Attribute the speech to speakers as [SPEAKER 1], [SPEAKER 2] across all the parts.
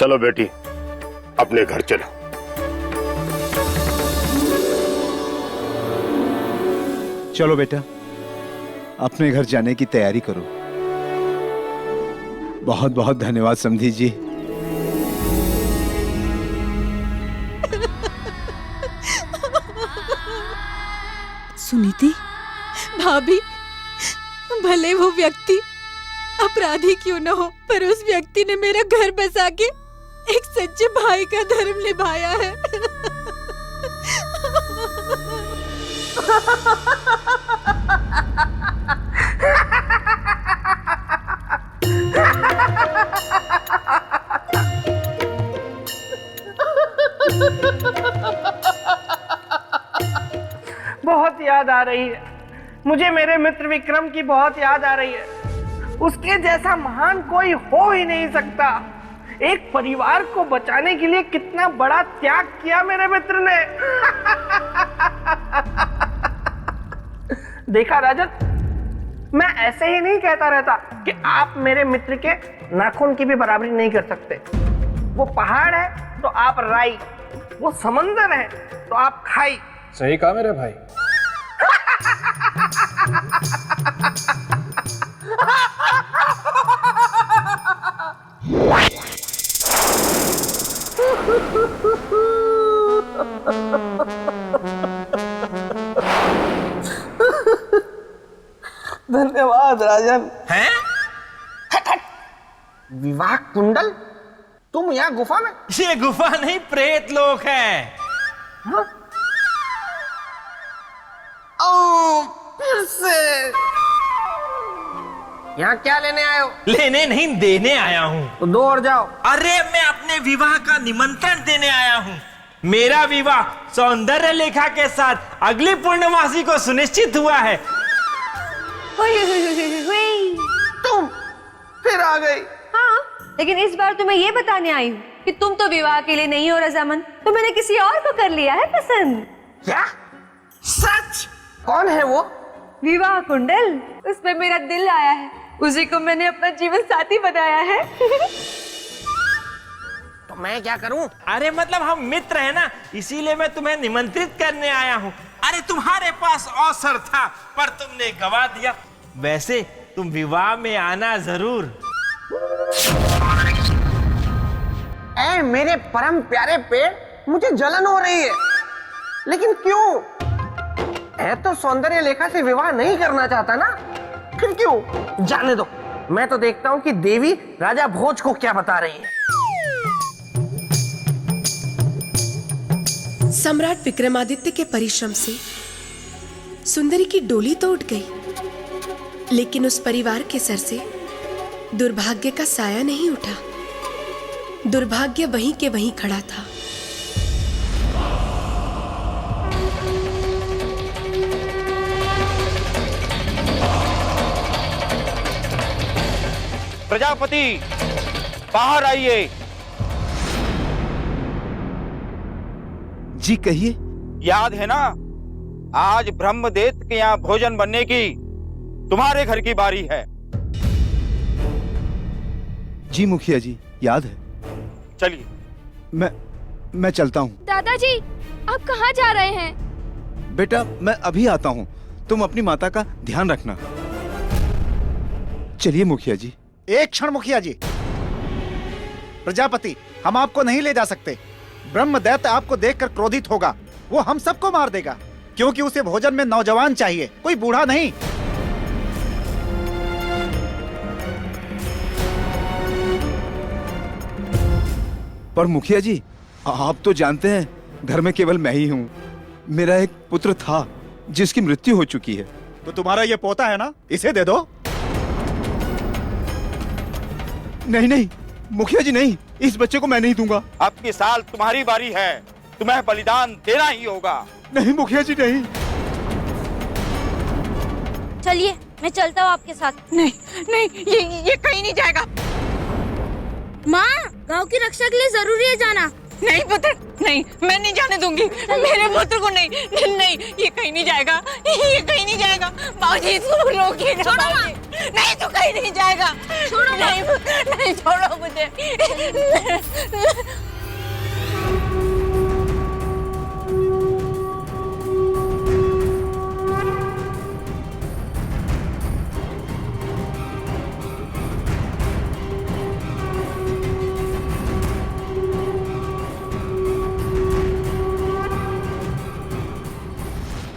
[SPEAKER 1] चलो बेटी, अपने घर चलो।
[SPEAKER 2] चलो बेटा, अपने घर जाने की तैयारी करो। बहुत बहुत धन्यवाद समधी जी।
[SPEAKER 3] सुनीति,
[SPEAKER 4] भाभी, भले वो व्यक्ति अपराधी क्यों न हो, पर उस व्यक्ति ने मेरा घर बसा के एक सच्चे भाई का धर्म निभाया है।
[SPEAKER 5] बहुत याद आ रही है मुझे, मेरे मित्र विक्रम की बहुत याद आ रही है। उसके जैसा महान कोई हो ही नहीं सकता। एक परिवार को बचाने के लिए कितना बड़ा त्याग किया मेरे मित्र ने। देखा राजन, मैं ऐसे ही नहीं कहता रहता कि आप मेरे मित्र के नाखून की भी बराबरी नहीं कर सकते। वो पहाड़ है तो आप राई, वो समंदर है तो आप खाई।
[SPEAKER 6] सही कहा मेरे भाई।
[SPEAKER 5] धन्यवाद राजन।
[SPEAKER 7] हैं?
[SPEAKER 5] हट हट। विवाह कुंडल? तुम यहाँ गुफा में?
[SPEAKER 7] ये गुफा नहीं, प्रेत लोक है।
[SPEAKER 5] हाँ? ओ, फिर से यहाँ क्या लेने आए हो?
[SPEAKER 7] लेने नहीं, देने आया हूँ।
[SPEAKER 5] तो दो और जाओ।
[SPEAKER 7] अरे मैं अपने विवाह का निमंत्रण देने आया हूँ। मेरा विवाह सौंदर्य लेखा के साथ अगली पूर्णमासी को सुनिश्चित हुआ है।
[SPEAKER 5] तुम फिर आ गई।
[SPEAKER 3] हाँ, लेकिन इस बार तो मैं ये बताने आई हूँ कि तुम तो विवाह के लिए नहीं हो रजामंद, तो मैंने किसी और को कर लिया है पसंद।
[SPEAKER 5] क्या? सच? कौन है वो?
[SPEAKER 3] विवाह कुंडल, उसमें मेरा दिल आया है, उसी को मैंने अपना जीवन साथी बनाया है।
[SPEAKER 5] तो मैं क्या करूं?
[SPEAKER 7] अरे मतलब हम मित्र हैं ना, इसीलिए मैं तुम्हें निमंत्रित करने आया हूँ। अरे तुम्हारे पास अवसर था पर तुमने गवा दिया। वैसे तुम विवाह में आना जरूर।
[SPEAKER 5] ऐ मेरे परम प्यारे पेड़, मुझे जलन हो रही है। लेकिन क्यों? है तो सौंदर्य लेखा से विवाह नहीं करना चाहता ना, फिर क्यों? जाने दो, मैं तो देखता हूँ कि देवी राजा भोज को क्या बता रही है।
[SPEAKER 8] सम्राट विक्रमादित्य के परिश्रम से सुंदरी की डोली तो उठ गई, लेकिन उस परिवार के सर से दुर्भाग्य का साया नहीं उठा। दुर्भाग्य वहीं के वहीं खड़ा था।
[SPEAKER 6] प्रजापति, बाहर आइए।
[SPEAKER 2] जी कहिए।
[SPEAKER 6] याद है ना, आज ब्रह्मदेव के यहाँ भोजन बनने की तुम्हारे घर की बारी है।
[SPEAKER 2] जी मुखिया जी, याद है।
[SPEAKER 6] चलिए।
[SPEAKER 2] मैं चलता हूँ।
[SPEAKER 4] दादाजी, आप कहाँ जा रहे हैं?
[SPEAKER 2] बेटा मैं अभी आता हूँ, तुम अपनी माता का ध्यान रखना। चलिए मुखिया जी।
[SPEAKER 9] एक क्षण मुखिया जी। प्रजापति, हम आपको नहीं ले जा सकते। ब्रह्मदैत्य आपको देखकर क्रोधित होगा, वो हम सबको मार देगा, क्योंकि उसे भोजन में नौजवान चाहिए, कोई बूढ़ा नहीं।
[SPEAKER 2] पर मुखिया जी, आप तो जानते हैं घर में केवल मैं ही हूँ। मेरा एक पुत्र था जिसकी मृत्यु हो चुकी है।
[SPEAKER 9] तो तुम्हारा ये पोता है ना, इसे दे दो।
[SPEAKER 2] नहीं नहीं मुखिया जी, नहीं, इस बच्चे को मैं नहीं दूंगा।
[SPEAKER 6] अब की साल तुम्हारी बारी है, तुम्हें बलिदान देना ही होगा।
[SPEAKER 2] नहीं मुखिया जी, नहीं।
[SPEAKER 4] चलिए, मैं चलता हूँ आपके साथ। नहीं नहीं, ये कहीं नहीं जाएगा। माँ, गांव की रक्षा के लिए जरूरी है जाना। नहीं पुत्र, नहीं, मैं नहीं जाने दूंगी मेरे पुत्र को। नहीं नहीं, ये कहीं नहीं जाएगा, ये कहीं नहीं जाएगा। बाबूजी इसको रोकिए ना। छोड़ो माँ। नहीं तो कहीं नहीं जाएगा। छोड़ो नहीं पुत्र, नहीं, छोड़ो मुझे।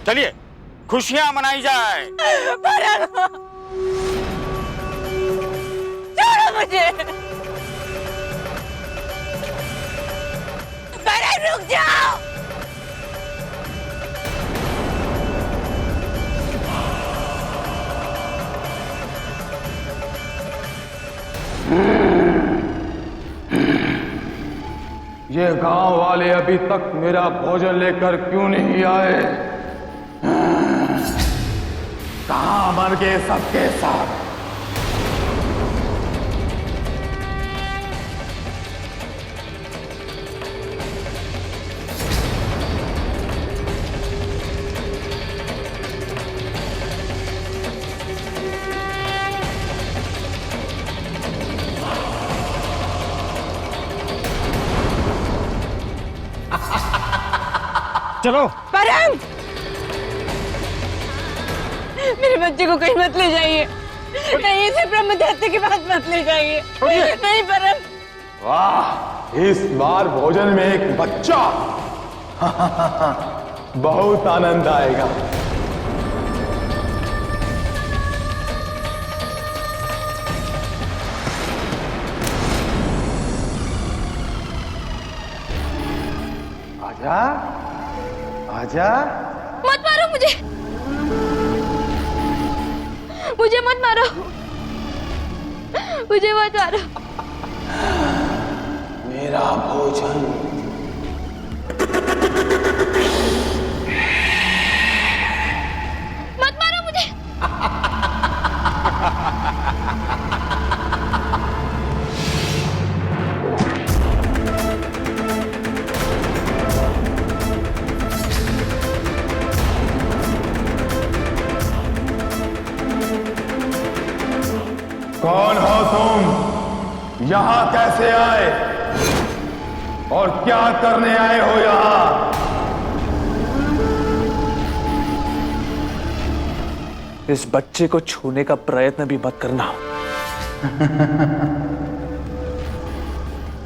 [SPEAKER 6] चलिए खुशियां मनाई जाए।
[SPEAKER 4] छोड़ो मुझे। रुक जाओ।
[SPEAKER 10] ये गांव वाले अभी तक मेरा भोजन लेकर क्यों नहीं आए? कहां मर गए सबके साथ?
[SPEAKER 7] चलो।
[SPEAKER 4] परम, मेरे बच्चे को कहीं मत ले जाइए। नहीं, इसे ब्रह्मदैत्य के पास मत ले जाइए। नहीं परम।
[SPEAKER 10] वाह, इस बार भोजन में एक बच्चा। बहुत आनंद आएगा। आजा, आजा।
[SPEAKER 3] मत मारो मुझे, मुझे मत मारो, मुझे मत मारो।
[SPEAKER 10] मेरा भोजन।
[SPEAKER 3] मत मारो मुझे।
[SPEAKER 10] कौन हो तुम? यहां कैसे आए और क्या करने आए हो यहां?
[SPEAKER 11] इस बच्चे को छूने का प्रयत्न भी मत करना।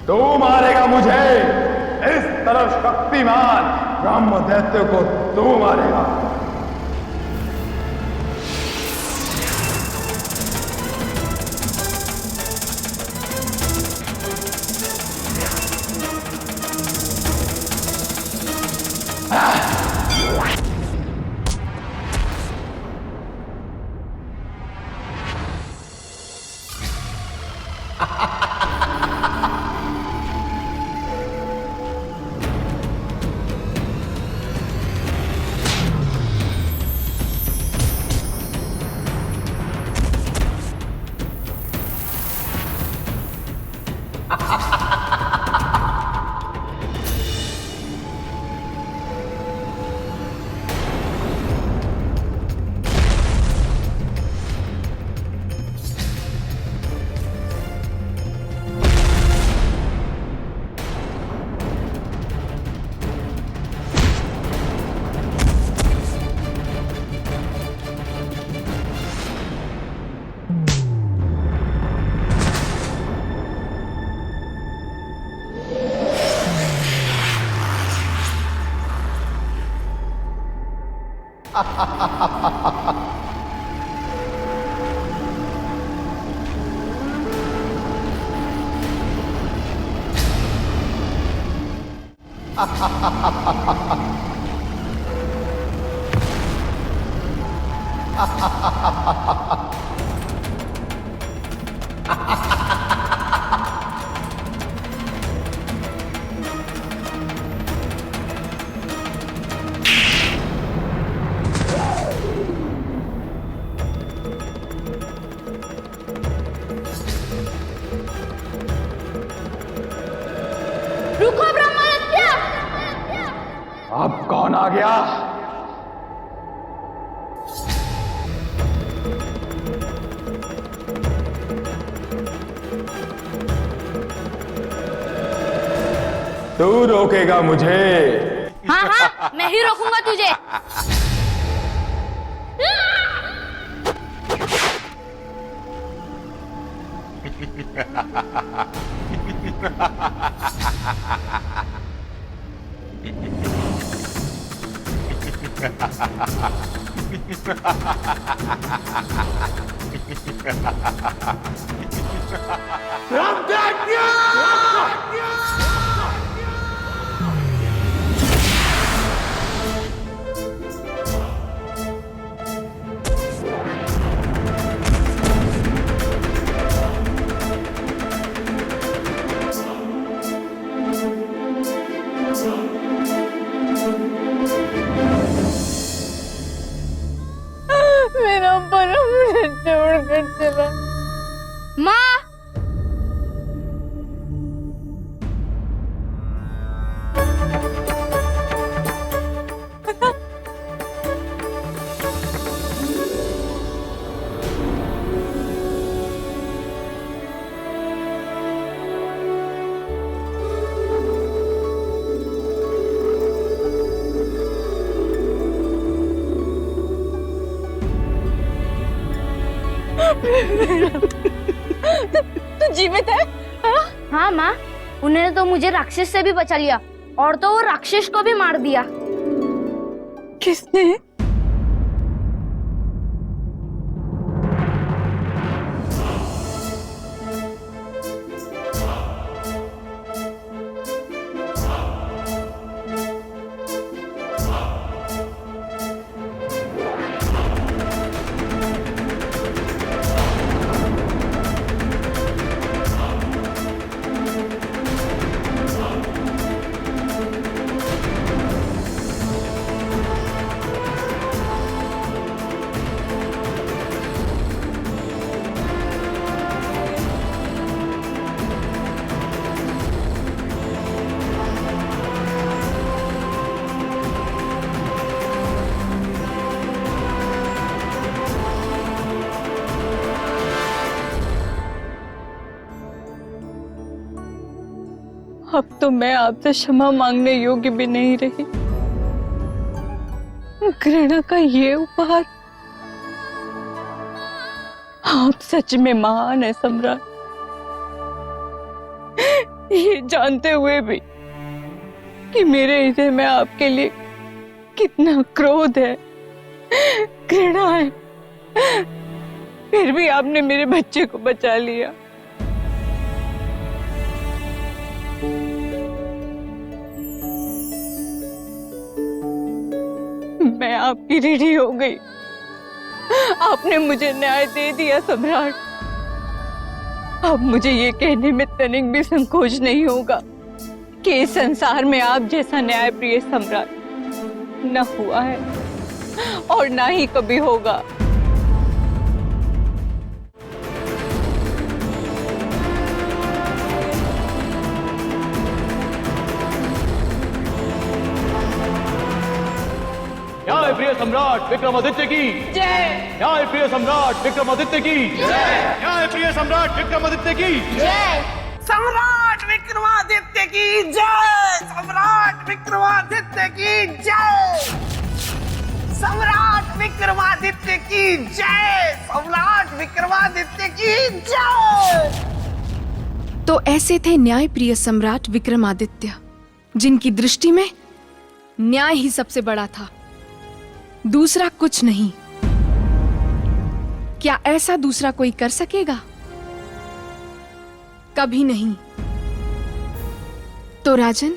[SPEAKER 10] तू मारेगा मुझे? इस तरह शक्तिमान ब्रह्मदैत्य को तू मारेगा?
[SPEAKER 3] रुको ब्रह्मदत्त।
[SPEAKER 10] अब कौन आ गया? तू रोकेगा मुझे?
[SPEAKER 4] हाँ हाँ, मैं ही रोकूंगा तुझे। मेरा परम मुझे छोड़कर चला। माँ, तू जीवित है? हाँ माँ, उन्होंने तो मुझे राक्षस से भी बचा लिया और तो वो राक्षस को भी मार दिया। किसने? अब तो मैं आपसे क्षमा मांगने योग्य भी नहीं रही। घृणा का ये उपहार, आप सच में महान है सम्राट। ये जानते हुए भी कि मेरे हृदय में आपके लिए कितना क्रोध है, घृणा है, फिर भी आपने मेरे बच्चे को बचा लिया। मैं आपकी ऋणी हो गई। आपने मुझे न्याय दे दिया सम्राट। अब मुझे ये कहने में तनिक भी संकोच नहीं होगा कि इस संसार में आप जैसा न्याय प्रिय सम्राट न हुआ है और ना ही कभी होगा।
[SPEAKER 11] न्याय प्रिय सम्राट विक्रमादित्य की
[SPEAKER 4] जय।
[SPEAKER 11] न्याय प्रिय सम्राट विक्रमादित्य की
[SPEAKER 4] जय।
[SPEAKER 11] न्याय प्रिय सम्राट विक्रमादित्य की
[SPEAKER 4] जय।
[SPEAKER 5] सम्राट विक्रमादित्य की जय। सम्राट विक्रमादित्य की जय। सम्राट विक्रमादित्य की जय। सम्राट विक्रमादित्य की जय।
[SPEAKER 8] तो ऐसे थे न्याय प्रिय सम्राट विक्रमादित्य, जिनकी दृष्टि में न्याय ही सबसे बड़ा था, दूसरा कुछ नहीं। क्या ऐसा दूसरा कोई कर सकेगा? कभी नहीं। तो राजन,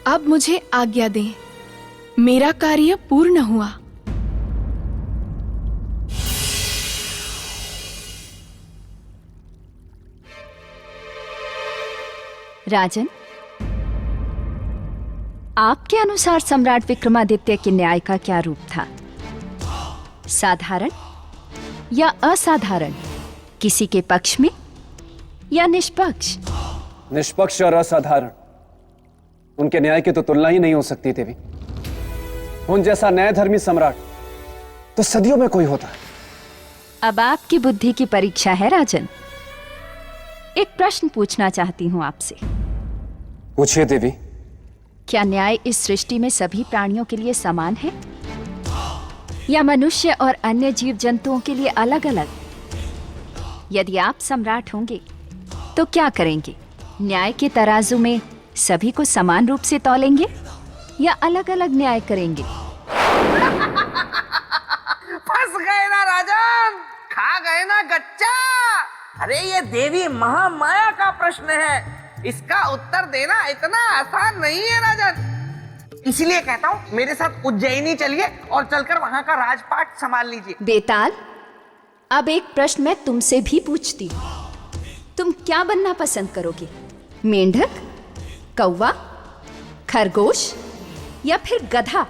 [SPEAKER 8] अब मुझे आज्ञा दें, मेरा कार्य पूर्ण हुआ।
[SPEAKER 12] राजन, आपके अनुसार सम्राट विक्रमादित्य के न्याय का क्या रूप था? साधारण या असाधारण, किसी के पक्ष में या निष्पक्ष?
[SPEAKER 11] निष्पक्ष और असाधारण।
[SPEAKER 13] उनके न्याय की तो तुलना ही नहीं हो सकती देवी। उन जैसा न्यायधर्मी सम्राट तो सदियों में कोई होता है।
[SPEAKER 12] अब आपकी बुद्धि की परीक्षा है राजन। एक प्रश्न पूछना चाहती हूँ आपसे।
[SPEAKER 13] पूछिए देवी।
[SPEAKER 12] क्या न्याय इस सृष्टि में सभी प्राणियों के लिए समान है या मनुष्य और अन्य जीव जंतुओं के लिए अलग अलग? यदि आप सम्राट होंगे तो क्या करेंगे? न्याय के तराजू में सभी को समान रूप से तौलेंगे या अलग अलग न्याय करेंगे?
[SPEAKER 5] फंस गए ना राजन, खा गए ना गच्चा। अरे ये देवी महामाया का प्रश्न है, इसका उत्तर देना इतना आसान नहीं है राजन। इसलिए कहता हूँ मेरे साथ उज्जैनी चलिए और चलकर वहां का राजपाट संभाल लीजिए।
[SPEAKER 12] बेताल, अब एक प्रश्न मैं तुमसे भी पूछती हूँ। तुम क्या बनना पसंद करोगे? मेंढक, कौवा, खरगोश या फिर गधा?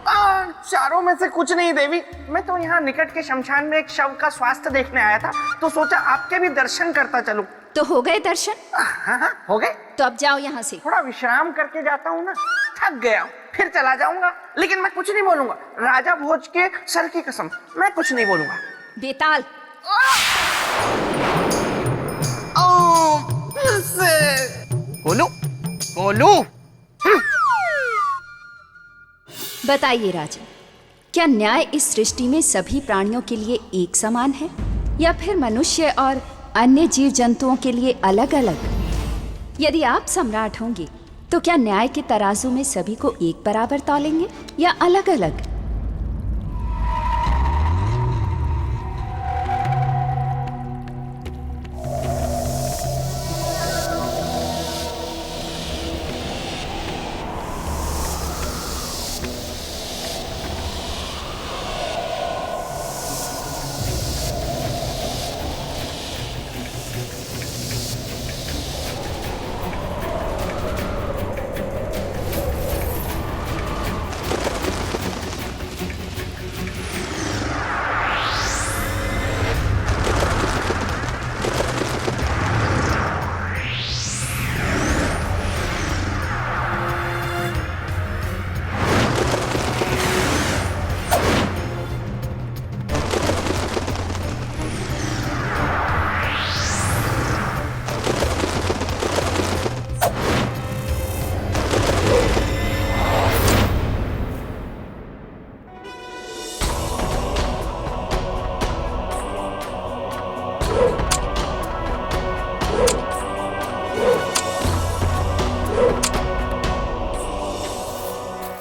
[SPEAKER 5] चारों में से कुछ नहीं देवी। मैं तो यहाँ निकट के शमशान में एक शव का स्वास्थ्य देखने आया था, तो सोचा आपके भी दर्शन करता चलूं।
[SPEAKER 12] तो हो गए दर्शन?
[SPEAKER 5] हाँ, हो गए।
[SPEAKER 12] तो अब जाओ यहाँ से।
[SPEAKER 5] थोड़ा विश्राम करके जाता हूँ ना, थक गया हूँ, फिर चला जाऊंगा। लेकिन मैं कुछ नहीं बोलूंगा, राजा भोज के सर की कसम, मैं कुछ नहीं बोलूंगा।
[SPEAKER 12] बेताल,
[SPEAKER 5] बोलू बोलू।
[SPEAKER 12] बताइए राजन, क्या न्याय इस सृष्टि में सभी प्राणियों के लिए एक समान है या फिर मनुष्य और अन्य जीव जंतुओं के लिए अलग अलग? यदि आप सम्राट होंगे तो क्या न्याय के तराजू में सभी को एक बराबर तौलेंगे या अलग अलग?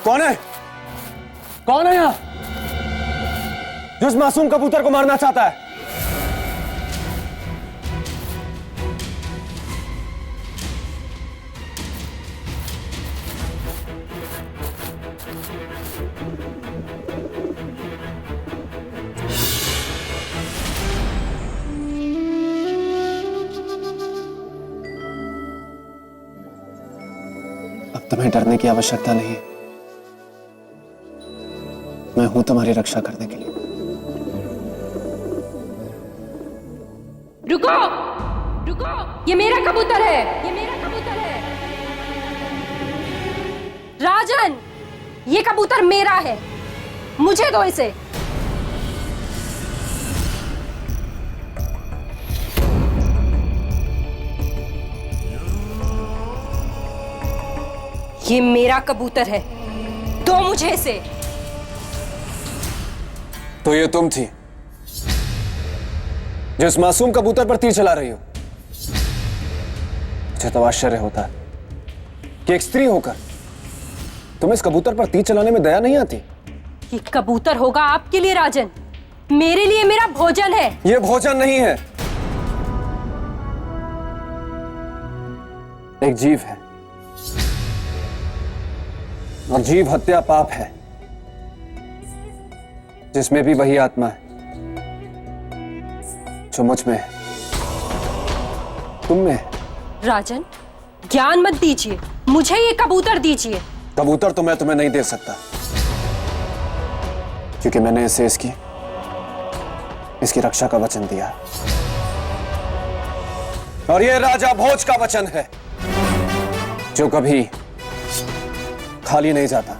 [SPEAKER 13] कौन है? कौन है यहाँ जो इस मासूम कबूतर को मारना चाहता है? अब तुम्हें डरने की आवश्यकता नहीं है। मैं हूं तुम्हारी रक्षा करने के लिए।
[SPEAKER 14] रुको, रुको, ये मेरा कबूतर है, ये मेरा कबूतर है। राजन, ये कबूतर मेरा है, मुझे दो इसे। ये मेरा कबूतर है, दो मुझे इसे।
[SPEAKER 13] तो ये तुम थी जो इस मासूम कबूतर पर तीर चला रही हो? मुझे तो आश्चर्य होता है कि एक स्त्री होकर तुम्हें इस कबूतर पर तीर चलाने में दया नहीं आती।
[SPEAKER 14] ये कबूतर होगा आपके लिए राजन, मेरे लिए मेरा भोजन है।
[SPEAKER 13] ये भोजन नहीं है, एक जीव है और जीव हत्या पाप है, जिसमें भी वही आत्मा है जो मुझ में है, तुम में है।
[SPEAKER 14] राजन, ज्ञान मत दीजिए, मुझे ये कबूतर दीजिए।
[SPEAKER 13] कबूतर तो मैं तुम्हें नहीं दे सकता, क्योंकि मैंने इसे इसकी रक्षा का वचन दिया, और ये राजा भोज का वचन है, जो कभी खाली नहीं जाता।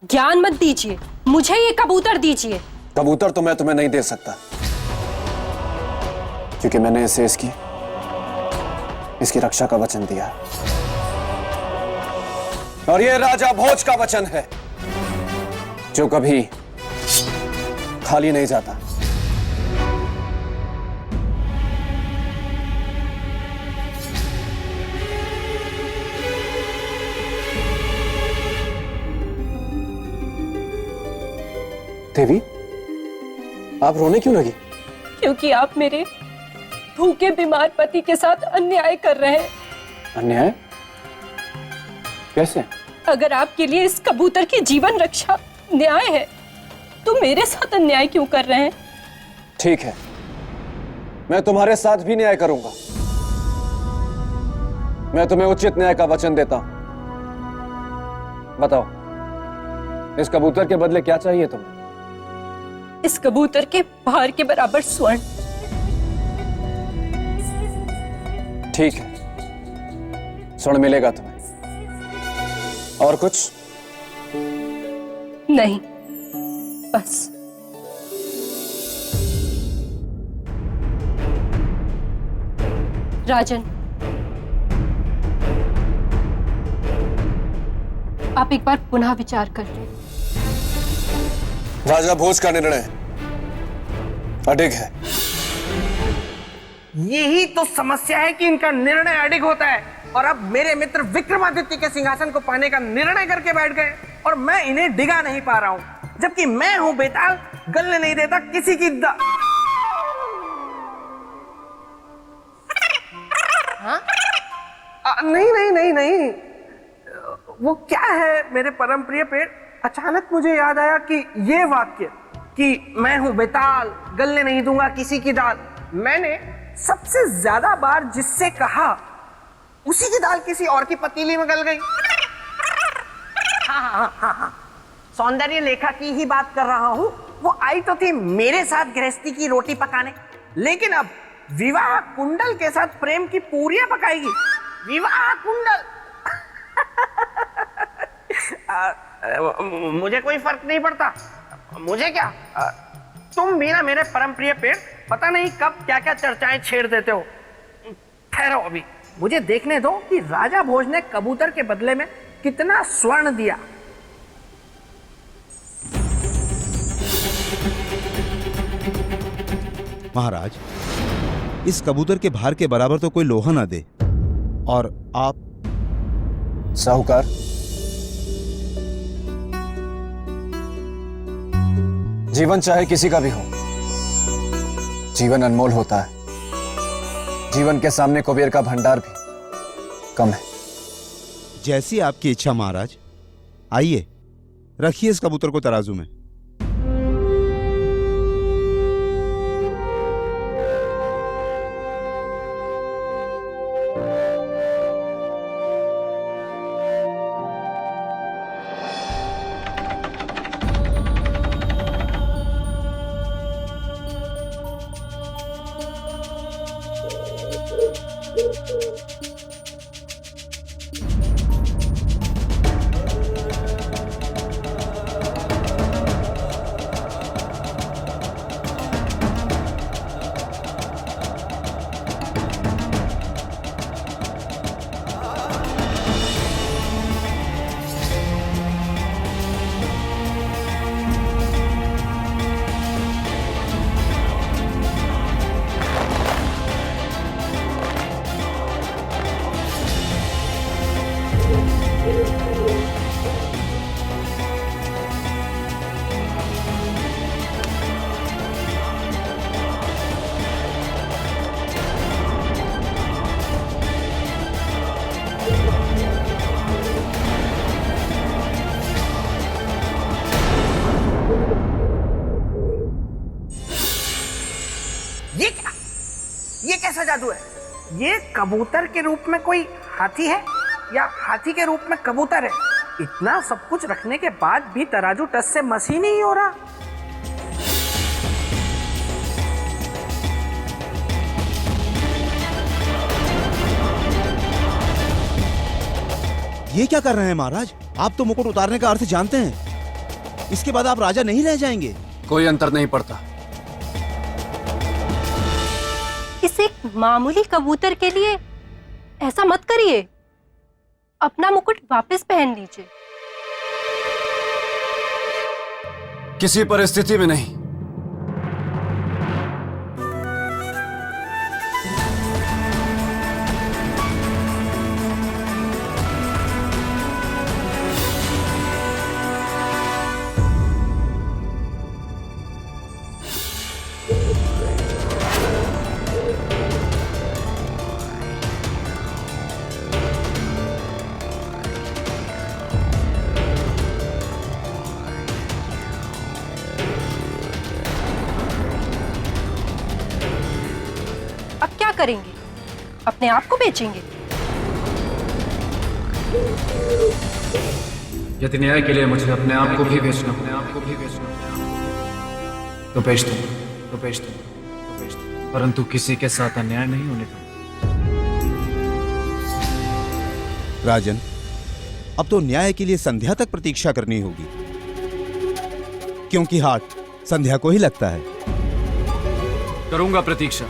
[SPEAKER 14] ज्ञान मत दीजिए, मुझे ये कबूतर दीजिए।
[SPEAKER 13] कबूतर तो मैं तुम्हें नहीं दे सकता, क्योंकि मैंने इसे इसकी रक्षा का वचन दिया, और ये राजा भोज का वचन है, जो कभी खाली नहीं जाता। देवी, आप रोने क्यों लगी?
[SPEAKER 14] क्योंकि आप मेरे भूखे बीमार पति के साथ अन्याय कर रहे हैं।
[SPEAKER 13] अन्याय? कैसे?
[SPEAKER 14] अगर आपके लिए इस कबूतर की जीवन रक्षा न्याय है, तो मेरे साथ अन्याय क्यों कर रहे हैं?
[SPEAKER 13] ठीक है, मैं तुम्हारे साथ भी न्याय करूंगा। मैं तुम्हें उचित न्याय का वचन देता हूं। बताओ, इस कबूतर के बदले क्या चाहिए तुम्हें?
[SPEAKER 14] इस कबूतर के भार के बराबर स्वर्ण।
[SPEAKER 13] ठीक है, स्वर्ण मिलेगा तुम्हें। और कुछ?
[SPEAKER 14] नहीं, बस। राजन, आप एक बार पुनः विचार कर लें।
[SPEAKER 13] राजा भोज का निर्णय अडिग है।
[SPEAKER 5] यही तो समस्या है कि इनका निर्णय अडिग होता है, और अब मेरे मित्र विक्रमादित्य के सिंहासन को पाने का निर्णय करके बैठ गए, और मैं इन्हें डिगा नहीं पा रहा हूं, जबकि मैं हूं बेताल, गलने नहीं देता किसी की हाँ? नहीं नहीं नहीं नहीं, वो क्या है मेरे परम प्रिय पेड़? अचानक मुझे याद आया कि ये वाक्य कि मैं हूं बेताल, गलने नहीं दूंगा किसी की दाल, मैंने सबसे ज्यादा बार जिससे कहा, उसी की दाल किसी और की पतीली में गल गई। हाँ, सौंदर्य लेखा की ही बात कर रहा हूं। वो आई तो थी मेरे साथ गृहस्थी की रोटी पकाने, लेकिन अब विवाह कुंडल के साथ प्रेम की पूरियां पकाएगी। विवाह कुंडल मुझे कोई फर्क नहीं पड़ता, मुझे क्या, तुम भी ना मेरे परम प्रिय पेड़, पता नहीं कब क्या क्या चर्चाएं छेड़ देते हो। ठहरो, अभी मुझे देखने दो कि राजा भोज ने कबूतर के बदले में कितना स्वर्ण दिया।
[SPEAKER 2] महाराज, इस कबूतर के भार के बराबर तो कोई लोहा ना दे, और आप?
[SPEAKER 13] साहूकार, जीवन चाहे किसी का भी हो, जीवन अनमोल होता है। जीवन के सामने कुबेर का भंडार भी कम है।
[SPEAKER 2] जैसी आपकी इच्छा महाराज। आइए, रखिए इस कबूतर को तराजू में।
[SPEAKER 5] ये कैसा जादू है? ये कबूतर के रूप में कोई हाथी है या हाथी के रूप में कबूतर है? इतना सब कुछ रखने के बाद भी तराजू टस से मस ही नहीं हो रहा।
[SPEAKER 2] ये क्या कर रहे हैं महाराज? आप तो मुकुट उतारने का अर्थ जानते हैं। इसके बाद आप राजा नहीं रह जाएंगे।
[SPEAKER 13] कोई अंतर नहीं पड़ता।
[SPEAKER 14] इस एक मामूली कबूतर के लिए ऐसा मत करिए। अपना मुकुट वापस पहन लीजिए।
[SPEAKER 13] किसी परिस्थिति में नहीं।
[SPEAKER 14] अब क्या करेंगे? अपने आप को बेचेंगे?
[SPEAKER 13] यदि न्याय के लिए मुझे अपने आप को भी बेचना तो बेच दूं, परंतु किसी के साथ अन्याय नहीं होने दूं।
[SPEAKER 2] राजन, अब तो न्याय के लिए संध्या तक प्रतीक्षा करनी होगी, क्योंकि हाट संध्या को ही लगता है।
[SPEAKER 13] करूंगा प्रतीक्षा।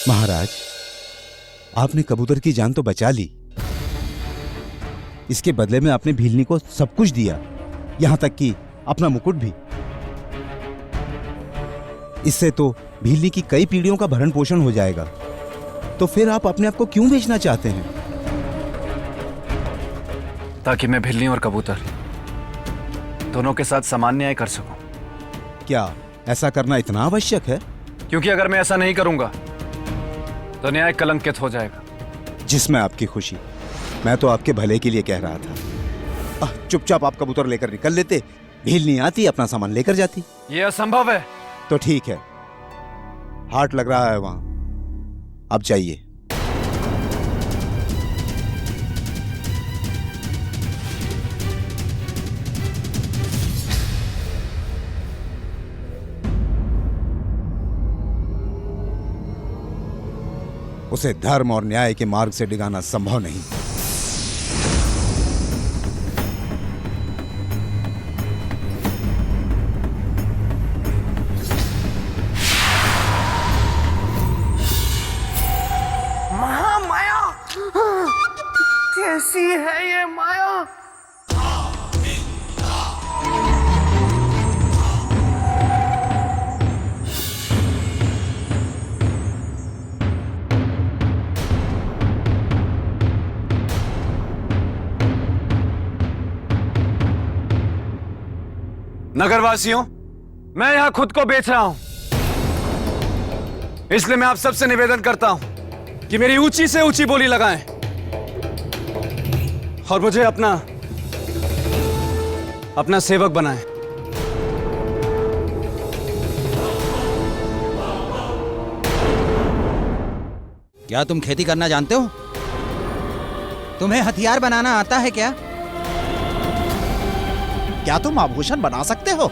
[SPEAKER 2] महाराज, आपने कबूतर की जान तो बचा ली। इसके बदले में आपने भीलनी को सब कुछ दिया, यहां तक कि अपना मुकुट भी। इससे तो भीलनी की कई पीढ़ियों का भरण पोषण हो जाएगा। तो फिर आप अपने आप को क्यों बेचना चाहते हैं?
[SPEAKER 13] ताकि मैं भिल्ली और कबूतर दोनों के साथ समान न्याय कर सकूं।
[SPEAKER 2] क्या ऐसा करना इतना आवश्यक है?
[SPEAKER 13] क्योंकि अगर मैं ऐसा नहीं करूंगा तो न्याय कलंकित हो जाएगा।
[SPEAKER 2] जिसमें आपकी खुशी, मैं तो आपके भले के लिए कह रहा था। चुपचाप आप कबूतर लेकर निकल लेते, भीलनी आती, अपना सामान लेकर जाती।
[SPEAKER 13] यह असंभव है।
[SPEAKER 2] तो ठीक है, हाट लग रहा है वहां, अब जाइए। उसे धर्म और न्याय के मार्ग से डिगाना संभव नहीं।
[SPEAKER 5] महामाया, कैसी है ये माया?
[SPEAKER 13] नगरवासियों, मैं यहां खुद को बेच रहा हूं, इसलिए मैं आप सबसे निवेदन करता हूं कि मेरी ऊंची से ऊंची बोली लगाएं और मुझे अपना सेवक बनाएं।
[SPEAKER 15] क्या तुम खेती करना जानते हो? तुम्हें हथियार बनाना आता है क्या?
[SPEAKER 9] क्या तुम आभूषण बना सकते हो?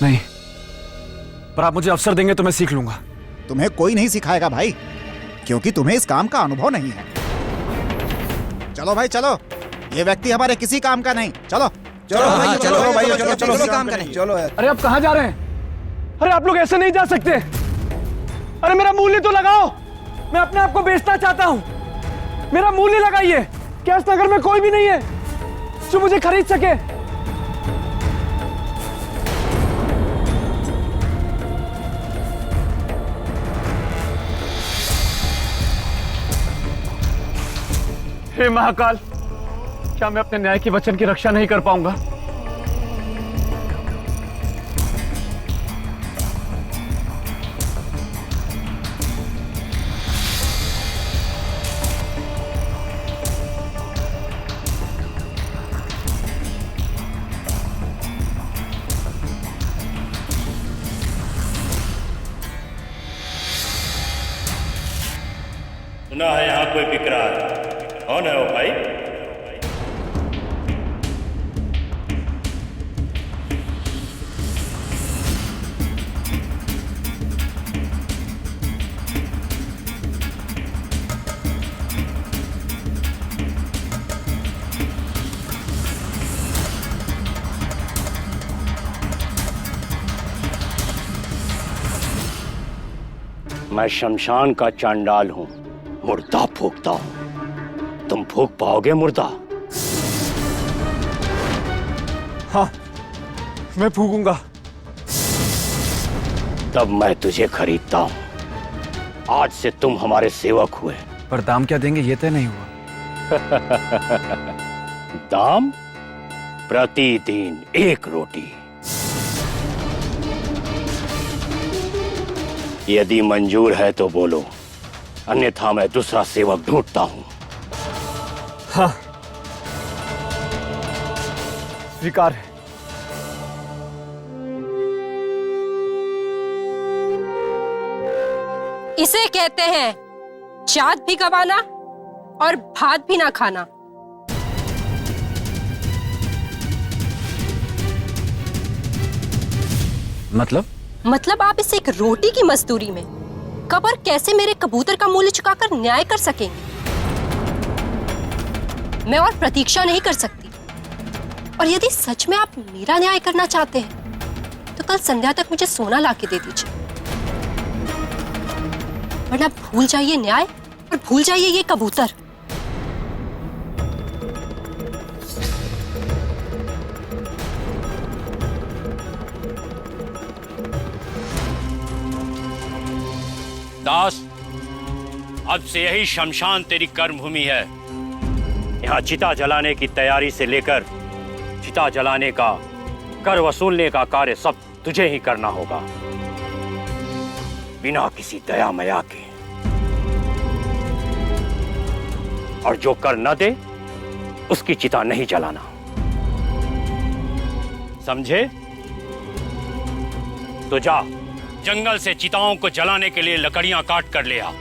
[SPEAKER 13] नहीं, पर आप मुझे अवसर देंगे तो मैं सीख लूंगा।
[SPEAKER 9] तुम्हें कोई नहीं सिखाएगा भाई, क्योंकि तुम्हें इस काम का अनुभव नहीं है। चलो भाई चलो, ये व्यक्ति हमारे किसी काम का नहीं। चलो
[SPEAKER 2] चलो भाई, चलो भाई, चलो चलो
[SPEAKER 15] किसी काम का नहीं।
[SPEAKER 2] चलो।
[SPEAKER 13] अरे आप कहां जा रहे हैं? अरे आप लोग ऐसे नहीं जा सकते। अरे मेरा मूल्य तो लगाओ, मैं अपने आप को बेचना चाहता हूं। मेरा मूल्य लगाइए। क्या इस नगर में कोई भी नहीं है जो मुझे खरीद सके? हे महाकाल, क्या मैं अपने न्याय के वचन की रक्षा नहीं कर पाऊंगा?
[SPEAKER 1] सुना है यहाँ कोई विकराल, कौन है वो भाई? मैं शमशान का चांडाल हूं, मुर्दा फूंकता हूं। तुम फूंक पाओगे मुर्दा?
[SPEAKER 13] हाँ, मैं फूकूंगा।
[SPEAKER 1] तब मैं तुझे खरीदता हूं। आज से तुम हमारे सेवक हुए।
[SPEAKER 11] पर दाम क्या देंगे ये तय नहीं हुआ।
[SPEAKER 1] दाम? प्रतिदिन 1 रोटी। यदि मंजूर है तो बोलो, अन्यथा मैं दूसरा सेवक ढूंढता हूं।
[SPEAKER 13] हाँ, स्वीकार है।
[SPEAKER 14] इसे कहते हैं जात भी गवाना और भात भी ना खाना। मतलब आप इस एक रोटी की मजदूरी में कब और कैसे मेरे कबूतर का मूल्य चुकाकर न्याय कर सकेंगे? मैं और प्रतीक्षा नहीं कर सकती। और यदि सच में आप मेरा न्याय करना चाहते हैं तो कल संध्या तक मुझे सोना लाके दे दीजिए, वरना भूल जाइए न्याय और भूल जाइए ये कबूतर।
[SPEAKER 1] दास, अब से यही शमशान तेरी कर्मभूमि है। यहाँ चिता जलाने की तैयारी से लेकर चिता जलाने का, कर वसूलने का कार्य सब तुझे ही करना होगा, बिना किसी दया मया के। और जो कर न दे उसकी चिता नहीं जलाना, समझे? तो जा, जंगल से चिताओं को जलाने के लिए लकड़ियां काट कर ले आ।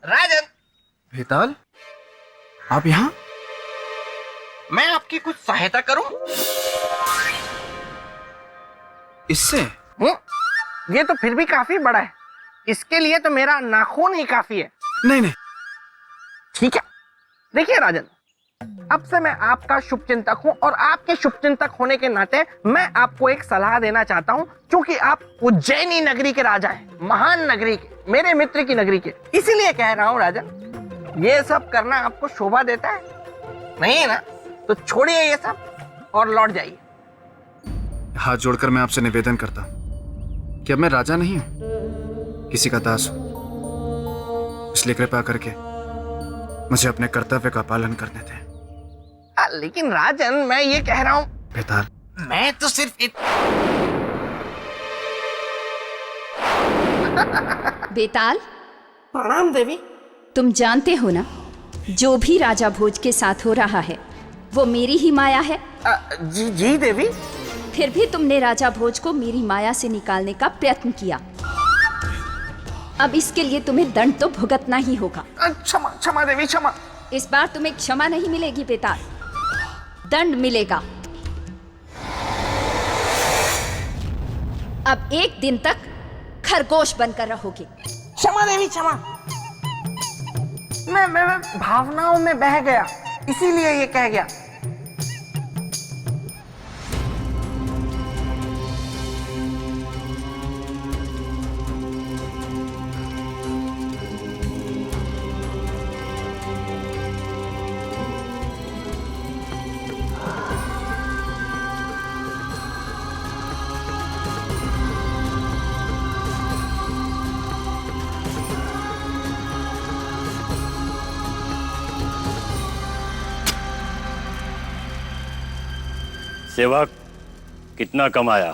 [SPEAKER 5] राजन!
[SPEAKER 9] बेताल, आप यहाँ?
[SPEAKER 5] मैं आपकी कुछ सहायता करूं?
[SPEAKER 9] इससे?
[SPEAKER 5] ये तो फिर भी काफी बड़ा है। इसके लिए तो मेरा नाखून ही काफी है।
[SPEAKER 9] नहीं।
[SPEAKER 5] ठीक है, देखिए राजन, अब से मैं आपका शुभचिंतक हूं और आपके शुभचिंतक होने के नाते मैं आपको एक सलाह देना चाहता हूं, क्योंकि आप उज्जैनी नगरी के राजा हैं, महान नगरी के, मेरे मित्र की नगरी के। इसीलिए कह रहा हूं राजन, ये सब करना आपको शोभा देता है? नहीं है ना? तो छोड़िए ये सब और लौट जाइए।
[SPEAKER 9] हाथ जोड़कर मैं आपसे निवेदन करता हूं कि अब मैं राजा नहीं हूं, किसी का दास हूं। इसलिए कृपा करके मुझे अपने कर्तव्य का पालन करने दें।
[SPEAKER 5] लेकिन राजन, मैं ये कह रहा हूं।
[SPEAKER 9] बेताल,
[SPEAKER 5] मैं तो सिर्फ
[SPEAKER 12] बेताल,
[SPEAKER 5] प्रणाम देवी।
[SPEAKER 12] तुम जानते हो ना, जो भी राजा भोज के साथ हो रहा है वो मेरी ही माया है।
[SPEAKER 5] जी देवी।
[SPEAKER 12] फिर भी तुमने राजा भोज को मेरी माया से निकालने का प्रयत्न किया। अब इसके लिए तुम्हें दंड तो भुगतना ही होगा।
[SPEAKER 5] क्षमा देवी, क्षमा।
[SPEAKER 12] इस बार तुम्हें क्षमा नहीं मिलेगी बेताल, दंड मिलेगा। अब 1 दिन तक खरगोश बनकर रहोगे।
[SPEAKER 5] क्षमा देवी, क्षमा। मैं भावनाओं में बह गया, इसीलिए ये कह गया।
[SPEAKER 1] सेवक, कितना कमाया?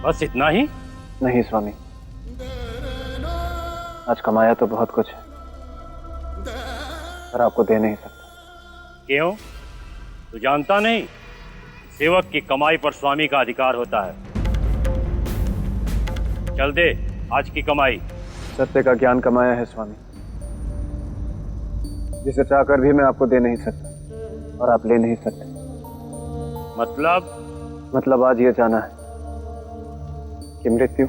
[SPEAKER 1] बस इतना ही?
[SPEAKER 11] नहीं स्वामी, आज कमाया तो बहुत कुछ है, पर आपको दे नहीं सकता।
[SPEAKER 1] क्यों? तू जानता नहीं, सेवक की कमाई पर स्वामी का अधिकार होता है। चल दे आज की कमाई।
[SPEAKER 11] सत्य का ज्ञान कमाया है स्वामी, जिसे चाहकर भी मैं आपको दे नहीं सकता और आप ले नहीं सकते।
[SPEAKER 1] मतलब
[SPEAKER 11] मतलब आज ये जाना है कि मृत्यु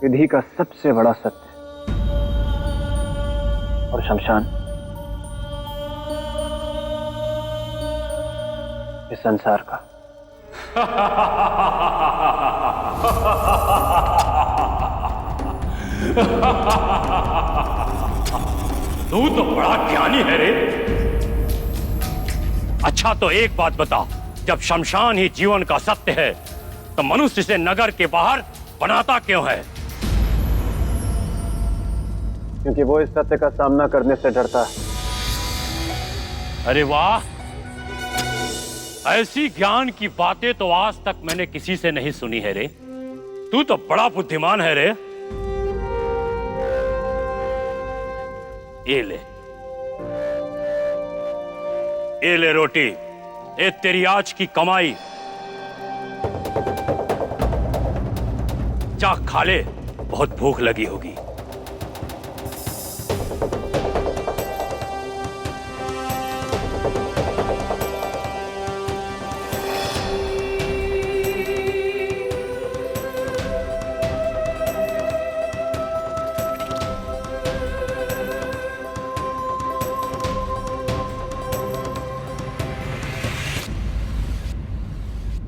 [SPEAKER 11] विधि का सबसे बड़ा सत्य और शमशान इस संसार का।
[SPEAKER 1] तू तो बड़ा ज्ञानी है रे। अच्छा तो एक बात बता, जब शमशान ही जीवन का सत्य है तो मनुष्य इसे नगर के बाहर बनाता क्यों है?
[SPEAKER 11] क्योंकि वो इस सत्य का सामना करने से डरता है।
[SPEAKER 1] अरे वाह, ऐसी ज्ञान की बातें तो आज तक मैंने किसी से नहीं सुनी है रे। तू तो बड़ा बुद्धिमान है रे। ये ले रोटी, ये तेरी आज की कमाई। जा खा ले, बहुत भूख लगी होगी।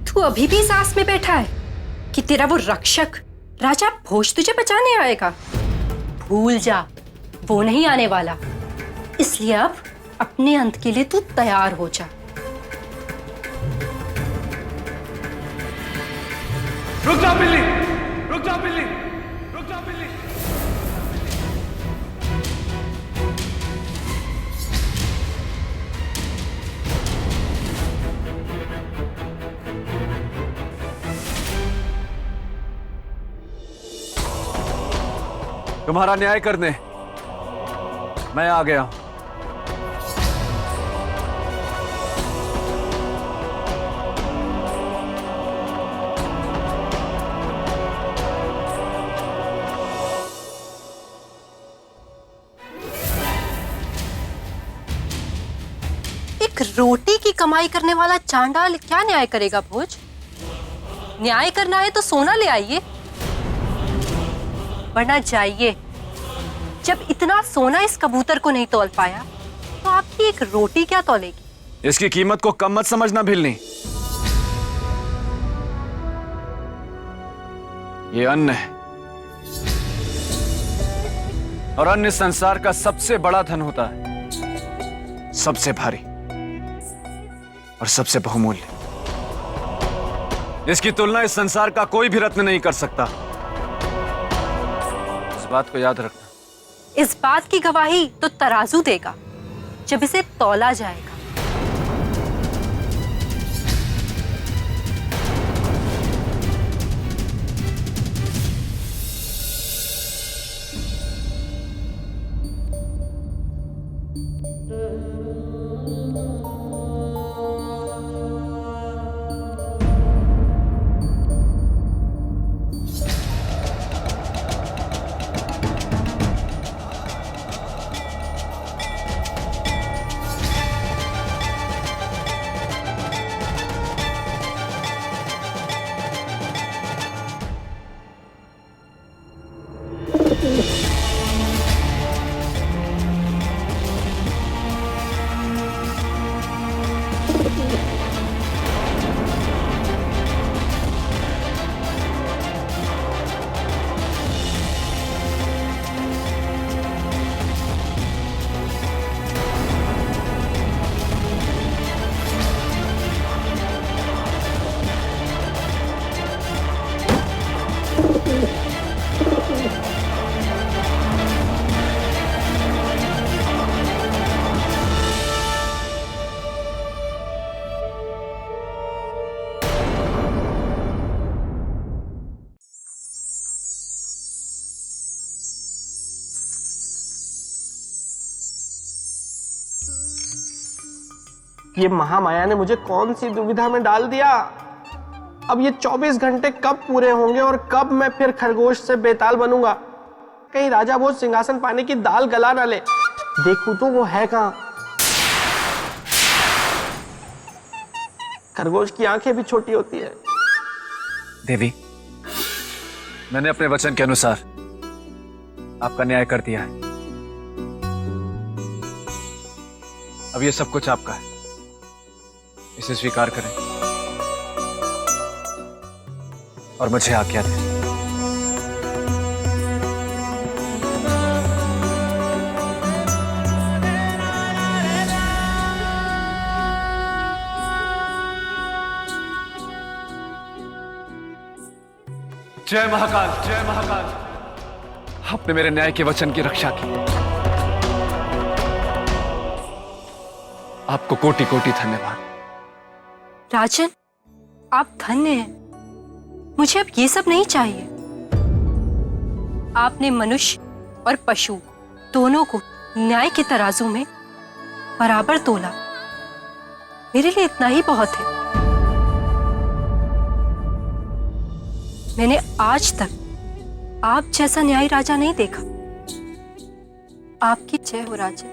[SPEAKER 14] तू अभी भी सास में बैठा है कि तेरा वो रक्षक राजा भोज तुझे बचाने आएगा? भूल जा, वो नहीं आने वाला। इसलिए अब अपने अंत के लिए तू तैयार हो जा।
[SPEAKER 13] रुक जा बिल्ली, रुक जा बिल्ली, रुक जा बिल्ली। तुम्हारा न्याय करने मैं आ गया हूं।
[SPEAKER 14] एक रोटी की कमाई करने वाला चांडाल क्या न्याय करेगा भोज? न्याय करना है तो सोना ले आइए, वरना जाइए। जब इतना सोना इस कबूतर को नहीं तौल पाया तो आपकी एक रोटी क्या तौलेगी?
[SPEAKER 13] इसकी कीमत को कम मत समझना भिलनी। ये अन्न है और अन्न इस संसार का सबसे बड़ा धन होता है, सबसे भारी और सबसे बहुमूल्य। इसकी तुलना इस संसार का कोई भी रत्न नहीं कर सकता। इस बात को याद रखना।
[SPEAKER 14] इस बात की गवाही तो तराजू देगा जब इसे तौला जाएगा।
[SPEAKER 5] ये महामाया ने मुझे कौन सी दुविधा में डाल दिया। अब ये 24 घंटे कब पूरे होंगे और कब मैं फिर खरगोश से बेताल बनूंगा? कहीं राजा भोज सिंहासन पाने की दाल गला ना ले। देखूं तो वो है कहां। खरगोश की आंखें भी छोटी होती है।
[SPEAKER 9] देवी, मैंने अपने वचन के अनुसार आपका न्याय कर दिया है। अब ये सब कुछ आपका है, इसे स्वीकार करें और मुझे आज्ञा दें। जय महाकाल, जय महाकाल। आपने मेरे न्याय के वचन की रक्षा की। आपको कोटि कोटि धन्यवाद।
[SPEAKER 14] राजन, आप धन्य हैं। मुझे अब ये सब नहीं चाहिए। आपने मनुष्य और पशु दोनों को न्याय के तराजू में बराबर तोला। मेरे लिए इतना ही बहुत है। मैंने आज तक आप जैसा न्याय राजा नहीं देखा। आपकी जय हो राजन।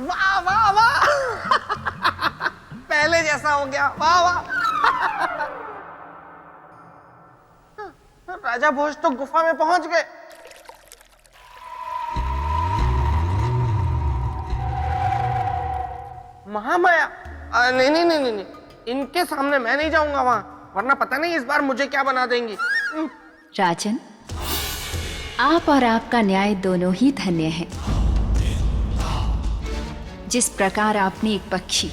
[SPEAKER 5] वाह वाह वाह पहले जैसा हो गया। वाह वाह। राजा भोज तो गुफा में पहुंच गए। महामाया, नहीं नहीं नहीं नहीं नहीं, इनके सामने मैं नहीं जाऊंगा वहां, वरना पता नहीं इस बार मुझे क्या बना देंगी।
[SPEAKER 12] राजन, आप और आपका न्याय दोनों ही धन्य हैं। जिस प्रकार आपने एक पक्षी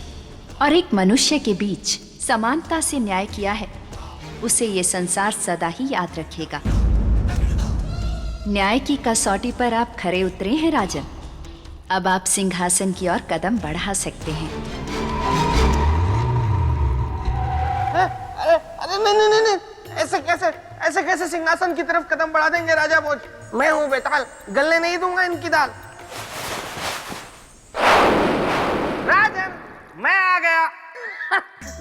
[SPEAKER 12] और एक मनुष्य के बीच समानता से न्याय किया है, उसे ये संसार सदा ही याद रखेगा। न्याय की कसौटी पर आप खरे उतरे हैं राजन। अब आप सिंहासन की ओर कदम बढ़ा सकते हैं।
[SPEAKER 5] अरे अरे नहीं नहीं नहीं नहीं, ऐसे कैसे सिंहासन की तरफ कदम बढ़ा देंगे राजा भोज। मैं हूं बेताल, गलने नहीं दूंगा इनकी दाल। राजन, मैं आ गया।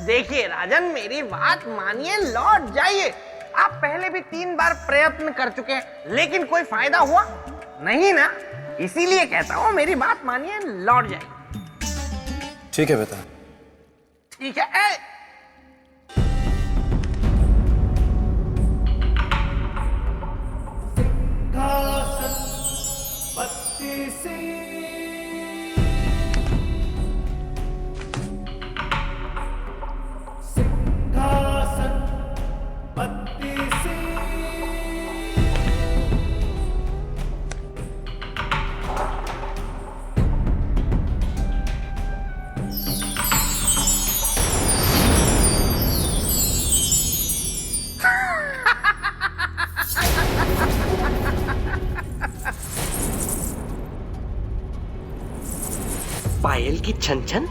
[SPEAKER 5] देखिए राजन, मेरी बात मानिए, लौट जाइए। आप पहले भी 3 बार प्रयत्न कर चुके हैं, लेकिन कोई फायदा हुआ नहीं ना, इसीलिए कहता हूं मेरी बात मानिए, लौट जाइए।
[SPEAKER 9] ठीक है बेटा।
[SPEAKER 5] ठीक है। पायल की छन छन।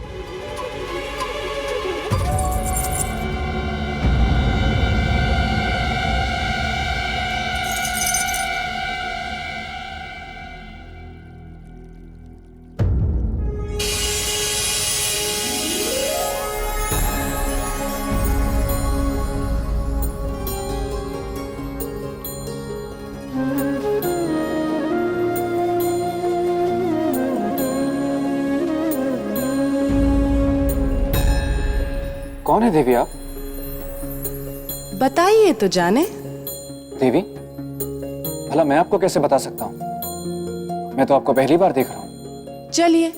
[SPEAKER 9] कौन है देवी आप?
[SPEAKER 8] बताइए तो जाने।
[SPEAKER 9] देवी, भला मैं आपको कैसे बता सकता हूँ? मैं तो आपको पहली बार देख रहा हूँ।
[SPEAKER 8] चलिए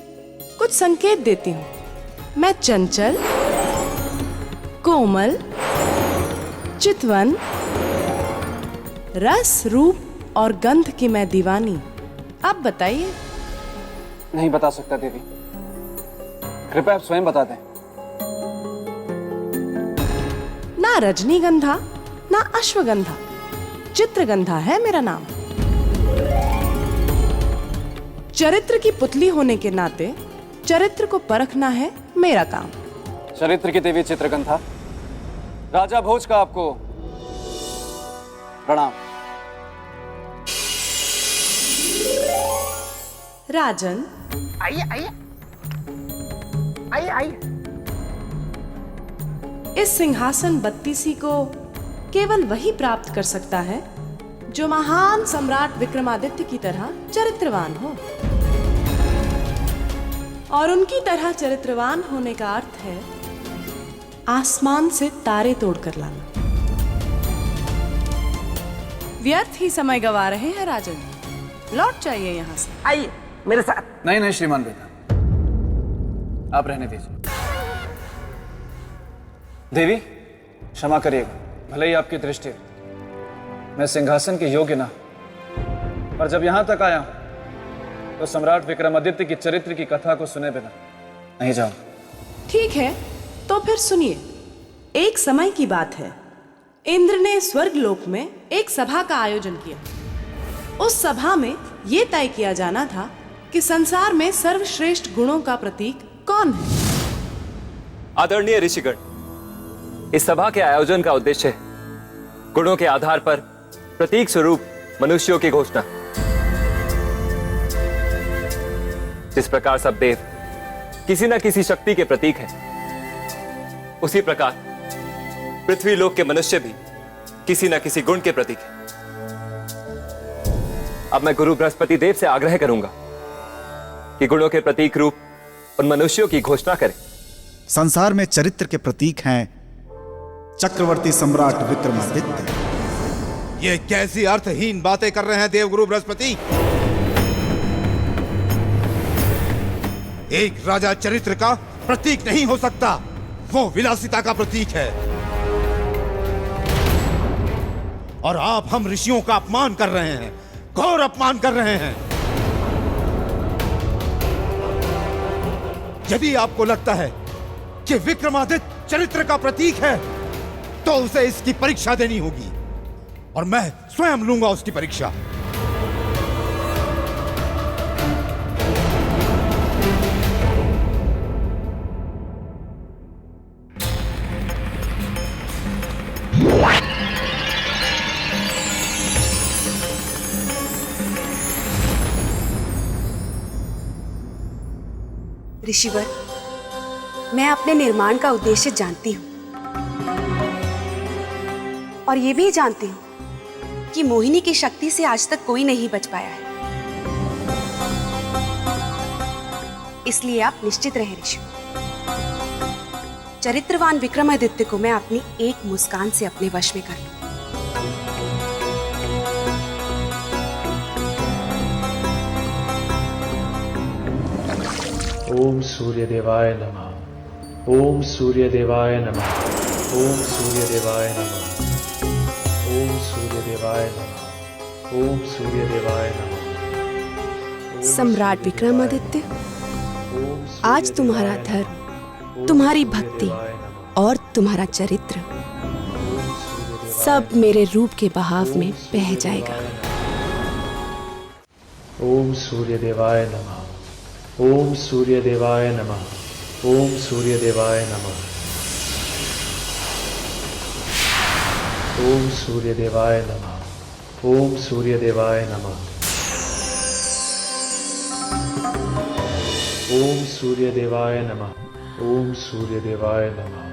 [SPEAKER 8] कुछ संकेत देती हूँ। मैं चंचल, कोमल, चितवन, रस, रूप और गंध की मैं दीवानी। आप बताइए।
[SPEAKER 9] नहीं बता सकता देवी, कृपया आप स्वयं बता दें।
[SPEAKER 8] ना रजनीगंधा ना अश्वगंधा, चित्रगंधा है मेरा नाम। चरित्र की पुतली होने के नाते चरित्र को परखना है मेरा काम।
[SPEAKER 9] चरित्र की देवी चित्रगंधा, राजा भोज का आपको प्रणाम।
[SPEAKER 8] राजन,
[SPEAKER 5] आइए आइए आइए आइए।
[SPEAKER 16] इस सिंहासन बत्तीसी को केवल वही प्राप्त कर सकता है जो महान सम्राट विक्रमादित्य की तरह चरित्रवान हो। और उनकी तरह चरित्रवान होने का अर्थ है आसमान से तारे तोड़कर लाना। व्यर्थ ही समय गवा रहे हैं राजन, लौट जाइए यहाँ से।
[SPEAKER 5] आइए मेरे साथ।
[SPEAKER 9] नहीं नहीं श्रीमान बेटा, आप रहने दीजिए। देवी क्षमा करिएगा, भले ही आपकी दृष्टि मैं सिंहासन के योग्य ना, पर जब यहां तक आया तो सम्राट विक्रमादित्य की चरित्र की कथा को सुने बिना नहीं जाऊं।
[SPEAKER 16] ठीक है, तो फिर सुनिए। एक समय की बात है, इंद्र ने स्वर्गलोक में एक सभा का आयोजन किया। उस सभा में यह तय किया जाना था कि संसार में सर्वश्रेष्ठ गुणों का प्रतीक कौन है।
[SPEAKER 17] आदरणीय ऋषिगण, इस सभा के आयोजन का उद्देश्य है गुणों के आधार पर प्रतीक स्वरूप मनुष्यों की घोषणा। जिस प्रकार सब देव किसी न किसी शक्ति के प्रतीक हैं, उसी प्रकार पृथ्वी लोक के मनुष्य भी किसी न किसी गुण के प्रतीक हैं। अब मैं गुरु बृहस्पति देव से आग्रह करूंगा कि गुणों के प्रतीक रूप उन मनुष्यों की घोषणा करें।
[SPEAKER 18] संसार में चरित्र के प्रतीक हैं चक्रवर्ती सम्राट विक्रमादित्य।
[SPEAKER 2] ये कैसी अर्थहीन बातें कर रहे हैं देवगुरु बृहस्पति? एक राजा चरित्र का प्रतीक नहीं हो सकता, वो विलासिता का प्रतीक है। और आप हम ऋषियों का अपमान कर रहे हैं, घोर अपमान कर रहे हैं। यदि आपको लगता है कि विक्रमादित्य चरित्र का प्रतीक है, तो उसे इसकी परीक्षा देनी होगी, और मैं स्वयं लूंगा उसकी परीक्षा।
[SPEAKER 19] ऋषिवर, मैं अपने निर्माण का उद्देश्य जानती हूँ, और ये भी जानती हूँ कि मोहिनी की शक्ति से आज तक कोई नहीं बच पाया है। इसलिए आप निश्चित रहे ऋषि, चरित्रवान विक्रमादित्य को मैं अपनी एक मुस्कान से अपने वश में कर लूं।
[SPEAKER 20] ओम सूर्य देवाय नमः। ओम सूर्य देवाय नमः। ओम सूर्य देवाय नमः। ओम सूर्य देवाय नमः। ओम सूर्य देवाय नमः।
[SPEAKER 19] सम्राट विक्रमादित्य, आज तुम्हारा धर्म, तुम्हारी भक्ति और तुम्हारा चरित्र सब मेरे रूप के बहाव में बह जाएगा।
[SPEAKER 20] ओम सूर्य देवाय नमः। ओम सूर्य देवाय नमः। ओम सूर्य देवाय नमः। ओम सूर्य देवाय नमः। ओम सूर्य देवाय नमः। ओम सूर्य देवाय नमः। ओम सूर्य देवाय नमः।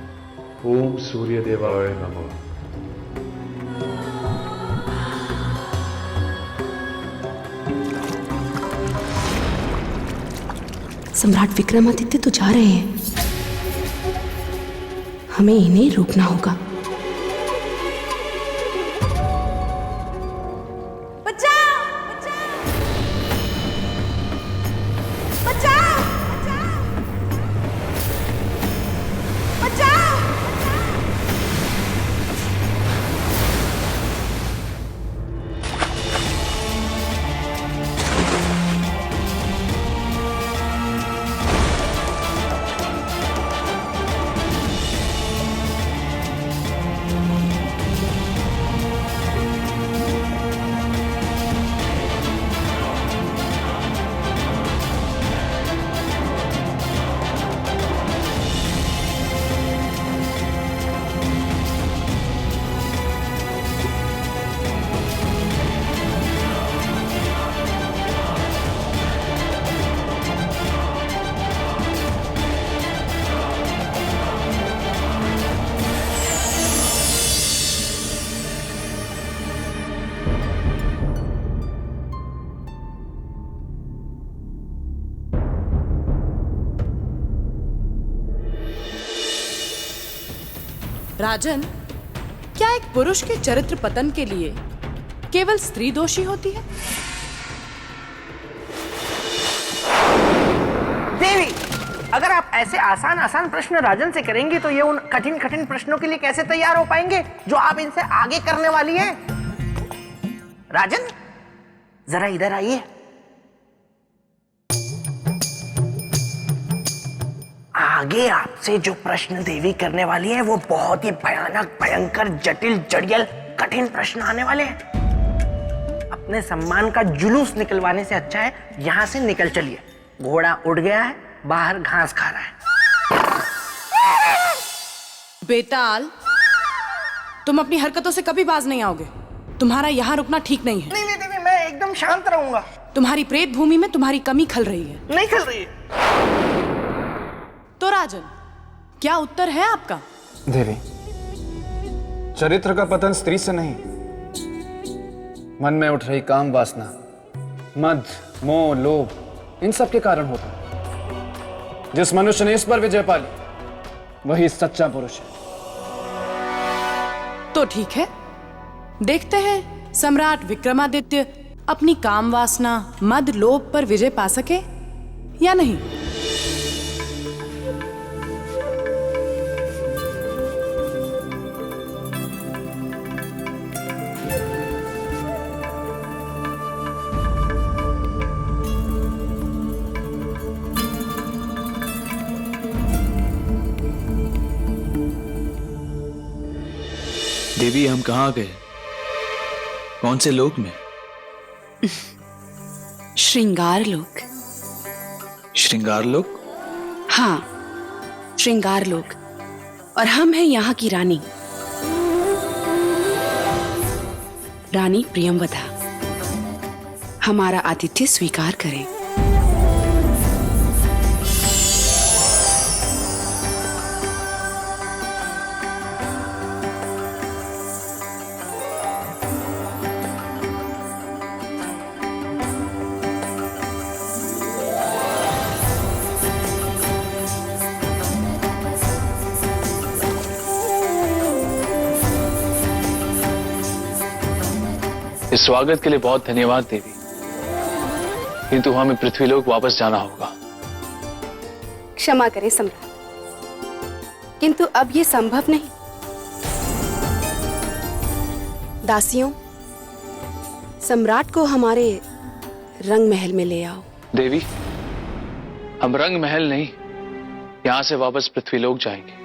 [SPEAKER 20] ओम सूर्य देवाय नमः।
[SPEAKER 19] सम्राट विक्रमादित्य तो जा रहे हैं, हमें इन्हें रोकना होगा।
[SPEAKER 16] राजन, क्या एक पुरुष के चरित्र पतन के लिए केवल स्त्री दोषी होती है?
[SPEAKER 5] देवी, अगर आप ऐसे आसान आसान प्रश्न राजन से करेंगी तो ये उन कठिन कठिन प्रश्नों के लिए कैसे तैयार हो पाएंगे जो आप इनसे आगे करने वाली हैं? राजन, जरा इधर आइए। आगे आपसे जो प्रश्न देवी करने वाली है वो बहुत ही भयानक, भयंकर, जटिल, जड़ियल, कठिन प्रश्न आने वाले हैं। अपने सम्मान का जुलूस निकलवाने से अच्छा है यहां से निकल चलिए। घोड़ा उड़ गया है, बाहर घास खा रहा है।
[SPEAKER 16] बेताल, तुम अपनी हरकतों से कभी बाज नहीं आओगे। तुम्हारा यहाँ रुकना ठीक नहीं है।
[SPEAKER 5] नहीं नहीं देवी, मैं एकदम शांत रहूंगा।
[SPEAKER 16] तुम्हारी प्रेत भूमि में तुम्हारी कमी खल रही है।
[SPEAKER 5] नहीं खल रही है।
[SPEAKER 16] तो राजन, क्या उत्तर है आपका?
[SPEAKER 9] देवी, चरित्र का पतन स्त्री से नहीं, मन में उठ रही काम वासना, मद, मोह, लोभ, इन सब के कारण होता है। जिस मनुष्य ने इस पर विजय पा ली वही सच्चा पुरुष है।
[SPEAKER 16] तो ठीक है, देखते हैं सम्राट विक्रमादित्य अपनी काम वासना, मद, लोभ पर विजय पा सके या नहीं।
[SPEAKER 20] देवी, हम कहाँ गए? कौन से लोक में?
[SPEAKER 19] श्रृंगार लोक।
[SPEAKER 20] श्रृंगार लोक?
[SPEAKER 19] हाँ, श्रृंगार लोक। और हम हैं यहाँ की रानी, रानी प्रियंवदा। हमारा आतिथ्य स्वीकार करें।
[SPEAKER 20] इस स्वागत के लिए बहुत धन्यवाद देवी, किंतु हमें पृथ्वीलोक वापस जाना होगा।
[SPEAKER 19] क्षमा करें सम्राट, किंतु अब ये संभव नहीं। दासियों, सम्राट को हमारे रंग महल में ले आओ।
[SPEAKER 20] देवी, हम रंग महल नहीं, यहां से वापस पृथ्वीलोक जाएंगे।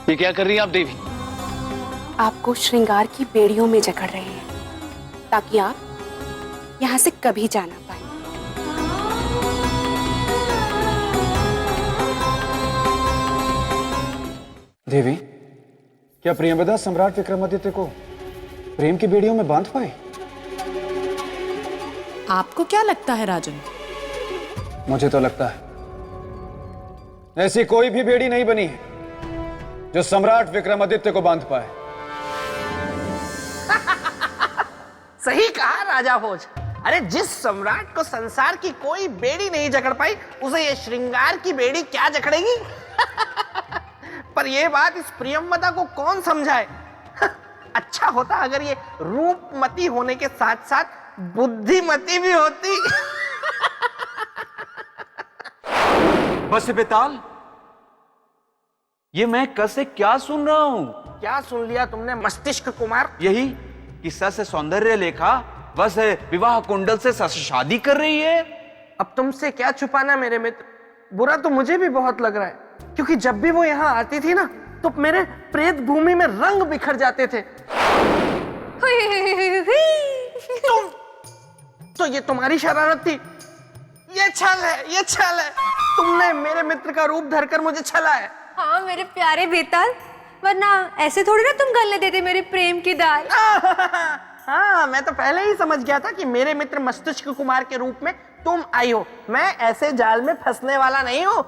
[SPEAKER 20] ये क्या कर रही हैं आप देवी?
[SPEAKER 19] आपको श्रृंगार की बेड़ियों में जकड़ रहे हैं ताकि आप यहाँ से कभी जा ना पाए।
[SPEAKER 9] देवी, क्या प्रियंवदा सम्राट विक्रमादित्य को प्रेम की बेड़ियों में बांध पाए?
[SPEAKER 16] आपको क्या लगता है राजन?
[SPEAKER 9] मुझे तो लगता है ऐसी कोई भी बेड़ी नहीं बनी है जो सम्राट विक्रमादित्य को बांध पाए।
[SPEAKER 5] सही कहा राजा भोज। अरे जिस सम्राट को संसार की कोई बेड़ी नहीं जकड़ पाई, उसे ये श्रृंगार की बेड़ी क्या जकड़ेगी? पर ये बात इस प्रियंवदा को कौन समझाए? अच्छा होता अगर ये रूपमती होने के साथ साथ बुद्धिमती भी होती।
[SPEAKER 6] बस बेताल, ये मैं कल से क्या सुन रहा हूं?
[SPEAKER 5] क्या सुन लिया तुमने मस्तिष्क कुमार?
[SPEAKER 6] यही कि सस सौंदर्य लेखा बस विवाह कुंडल से शादी कर रही है।
[SPEAKER 5] अब तुमसे क्या छुपाना मेरे मित्र, बुरा तो मुझे भी बहुत लग रहा है, क्योंकि जब भी वो यहाँ आती थी ना तो मेरे प्रेत भूमि में रंग बिखर जाते थे। तो ये तुम्हारी शरारत थी? ये छल है, ये छल है। तुमने मेरे मित्र का रूप धरकर मुझे छला है।
[SPEAKER 3] हाँ मेरे प्यारे बेताल, वरना ऐसे थोड़ी ना तुम गलने देते मेरे प्रेम की दाल।
[SPEAKER 5] हाँ, मैं तो पहले ही समझ गया था कि मेरे मित्र मस्तिष्क कुमार के रूप में तुम आई हो, मैं ऐसे जाल में फंसने वाला नहीं हूँ।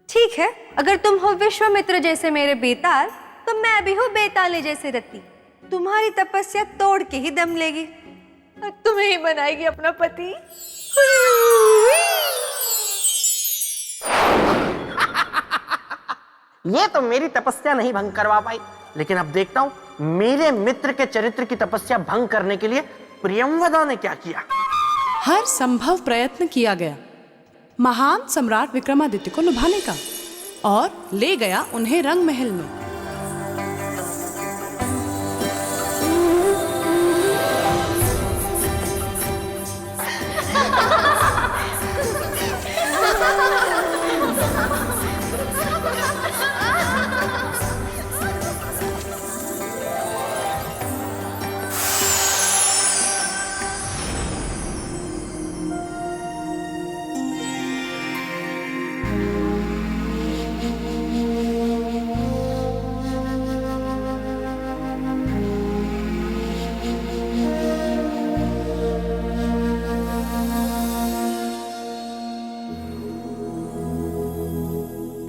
[SPEAKER 3] ठीक है, अगर तुम हो विश्वामित्र जैसे मेरे बेताल, तो मैं भी हूँ बेताले जैसे रति। तुम्हारी तपस्या तोड़ के ही दम लेगी और तुम्हें ही बनाएगी अपना पति।
[SPEAKER 5] ये तो मेरी तपस्या नहीं भंग करवा पाई, लेकिन अब देखता हूं मेरे मित्र के चरित्र की तपस्या भंग करने के लिए प्रियंवदा ने क्या किया।
[SPEAKER 16] हर संभव प्रयत्न किया गया महान सम्राट विक्रमादित्य को लुभाने का, और ले गया उन्हें रंग महल में।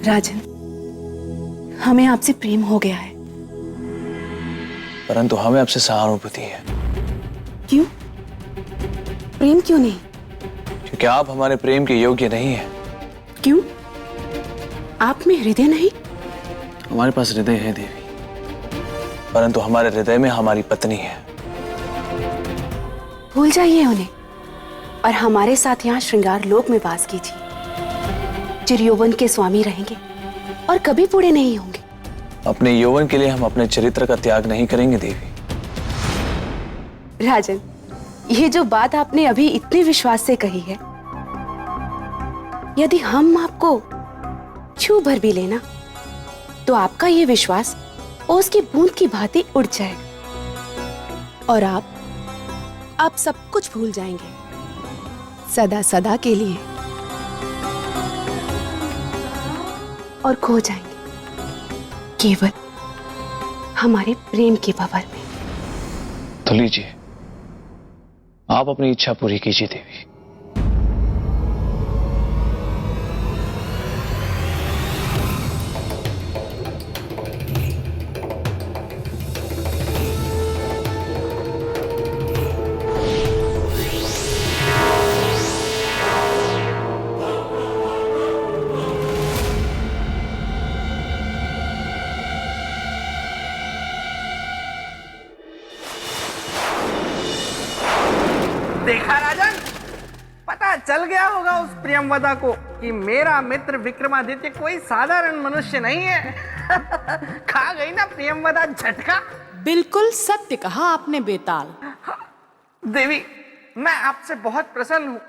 [SPEAKER 19] राजन, हमें आपसे प्रेम हो गया है।
[SPEAKER 11] परंतु हमें आपसे सहानुभूति है।
[SPEAKER 19] क्यों? प्रेम क्यों नहीं?
[SPEAKER 11] क्योंकि आप हमारे प्रेम के योग्य नहीं है।
[SPEAKER 19] क्यों? आप में हृदय नहीं?
[SPEAKER 11] हमारे पास हृदय है देवी, परंतु हमारे हृदय में हमारी पत्नी है।
[SPEAKER 19] भूल जाइए उन्हें और हमारे साथ यहाँ श्रृंगार लोक में वास कीजिए। चिरयौवन के स्वामी रहेंगे और कभी बूढ़े नहीं होंगे।
[SPEAKER 11] अपने यौवन के लिए हम अपने चरित्र का त्याग नहीं करेंगे देवी।
[SPEAKER 19] राजन, ये जो बात आपने अभी इतने विश्वास से कही है, यदि हम आपको छू भर भी लेना तो आपका ये विश्वास ओस की बूंद की भांति उड़ जाएगा और आप सब कुछ भूल जाएंगे सदा सदा के लिए और खो जाएंगे केवल हमारे प्रेम के भंवर में।
[SPEAKER 11] तो लीजिए, आप अपनी इच्छा पूरी कीजिए देवी।
[SPEAKER 5] देखा राजन, पता चल गया होगा उस प्रियंवदा को कि मेरा मित्र विक्रमादित्य कोई साधारण मनुष्य नहीं है। खा गई ना प्रियंवदा झटका।
[SPEAKER 16] बिल्कुल सत्य कहा आपने बेताल।
[SPEAKER 5] देवी, मैं आपसे बहुत प्रसन्न हूँ।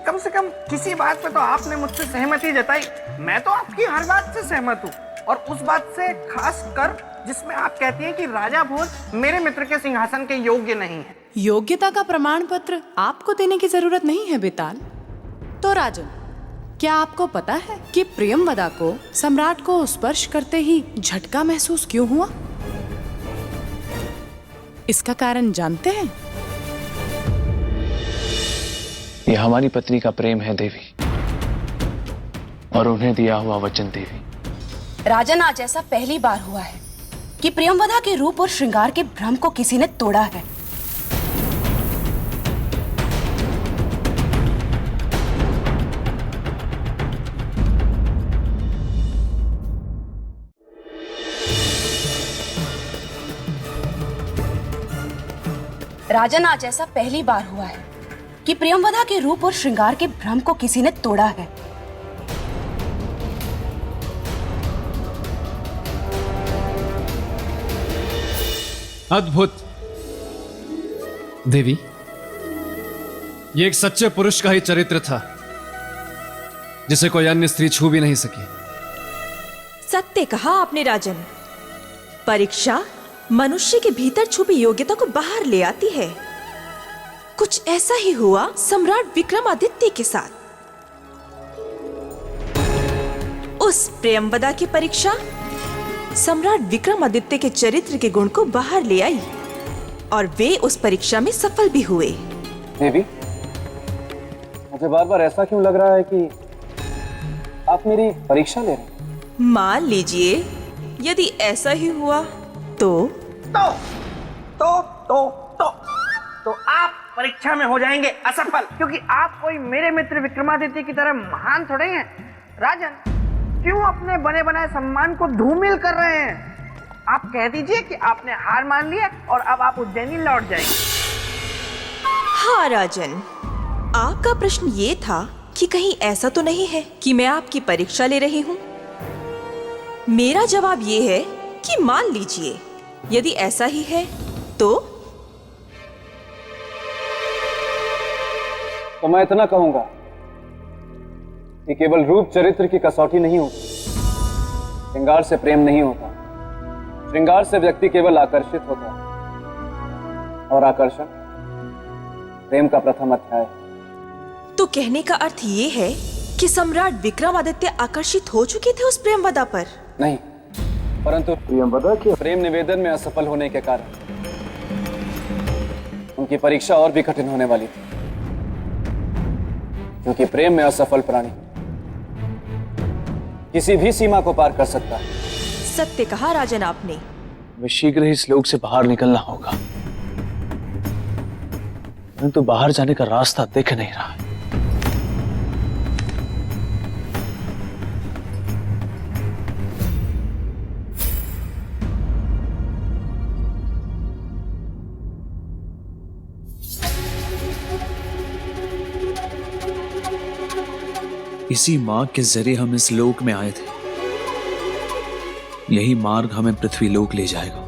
[SPEAKER 5] कम से कम किसी बात पे तो आपने मुझसे सहमति जताई। मैं तो आपकी हर बात से सहमत हूँ, और उस बात से खास कर जिसमें आप कहती हैं कि राजा भोज मेरे मित्र के सिंहासन के योग्य नहीं है।
[SPEAKER 16] योग्यता का प्रमाण पत्र आपको देने की जरूरत नहीं है बेताल। तो राजन, क्या आपको पता है कि प्रियंवदा को सम्राट को स्पर्श करते ही झटका महसूस क्यों हुआ? इसका कारण जानते हैं?
[SPEAKER 11] यह हमारी पत्नी का प्रेम है देवी, और उन्हें दिया हुआ वचन देवी।
[SPEAKER 19] राजन, आज ऐसा पहली बार हुआ है कि प्रियंवदा के रूप और श्रृंगार के भ्रम को किसी ने तोड़ा है। राजन, आज ऐसा पहली बार हुआ है कि प्रियंवदा के रूप और श्रृंगार के भ्रम को किसी ने तोड़ा है।
[SPEAKER 13] अद्भुत देवी, ये एक सच्चे पुरुष का ही चरित्र था जिसे कोई अन्य स्त्री छू भी नहीं सकी।
[SPEAKER 21] सत्य कहा आपने राजन। परीक्षा मनुष्य के भीतर छुपी योग्यता को बाहर ले आती है। कुछ ऐसा ही हुआ सम्राट विक्रमादित्य के साथ। उस प्रियंवदा की परीक्षा सम्राट विक्रमादित्य के चरित्र के गुण को बाहर ले आई और वे उस परीक्षा में सफल भी हुए।
[SPEAKER 11] देवी, मुझे बार बार ऐसा क्यों लग रहा है कि आप मेरी परीक्षा ले रहे हैं?
[SPEAKER 21] मान लीजिए यदि ऐसा ही हुआ तो
[SPEAKER 5] आप परीक्षा में हो जाएंगे असफल, क्योंकि आप कोई मेरे मित्र विक्रमादित्य की तरह महान थोड़े हैं। राजन, क्यों अपने बने बनाए सम्मान को धूमिल कर रहे हैं? आप कह दीजिए कि आपने हार मान लिया और अब आप उज्जैनी लौट जाएंगे।
[SPEAKER 21] हाँ राजन, आपका प्रश्न ये था कि कहीं ऐसा तो नहीं है कि मैं आपकी परीक्षा ले रही हूँ। मेरा जवाब ये है कि मान लीजिए यदि ऐसा ही है तो
[SPEAKER 11] मैं इतना कहूंगा कि केवल रूप चरित्र की कसौटी नहीं होती, श्रृंगार से प्रेम नहीं होता। श्रृंगार से व्यक्ति केवल आकर्षित होता है, और आकर्षण प्रेम का प्रथम अध्याय।
[SPEAKER 21] तो कहने का अर्थ ये है कि सम्राट विक्रमादित्य आकर्षित हो चुके थे उस प्रेमवदा पर?
[SPEAKER 11] नहीं, परंतु प्रेमवदा के प्रेम निवेदन में असफल होने के कारण उनकी परीक्षा और भी कठिन होने वाली थी, क्योंकि प्रेम में असफल प्राणी किसी भी सीमा को पार कर सकता है।
[SPEAKER 21] सत्य कहा राजन आपने।
[SPEAKER 20] हमें शीघ्र ही इस लोक से बाहर निकलना होगा, परंतु बाहर जाने का रास्ता दिख नहीं रहा है। इसी मार्ग के जरिए हम इस लोक में आए थे, यही मार्ग हमें पृथ्वी लोक ले जाएगा।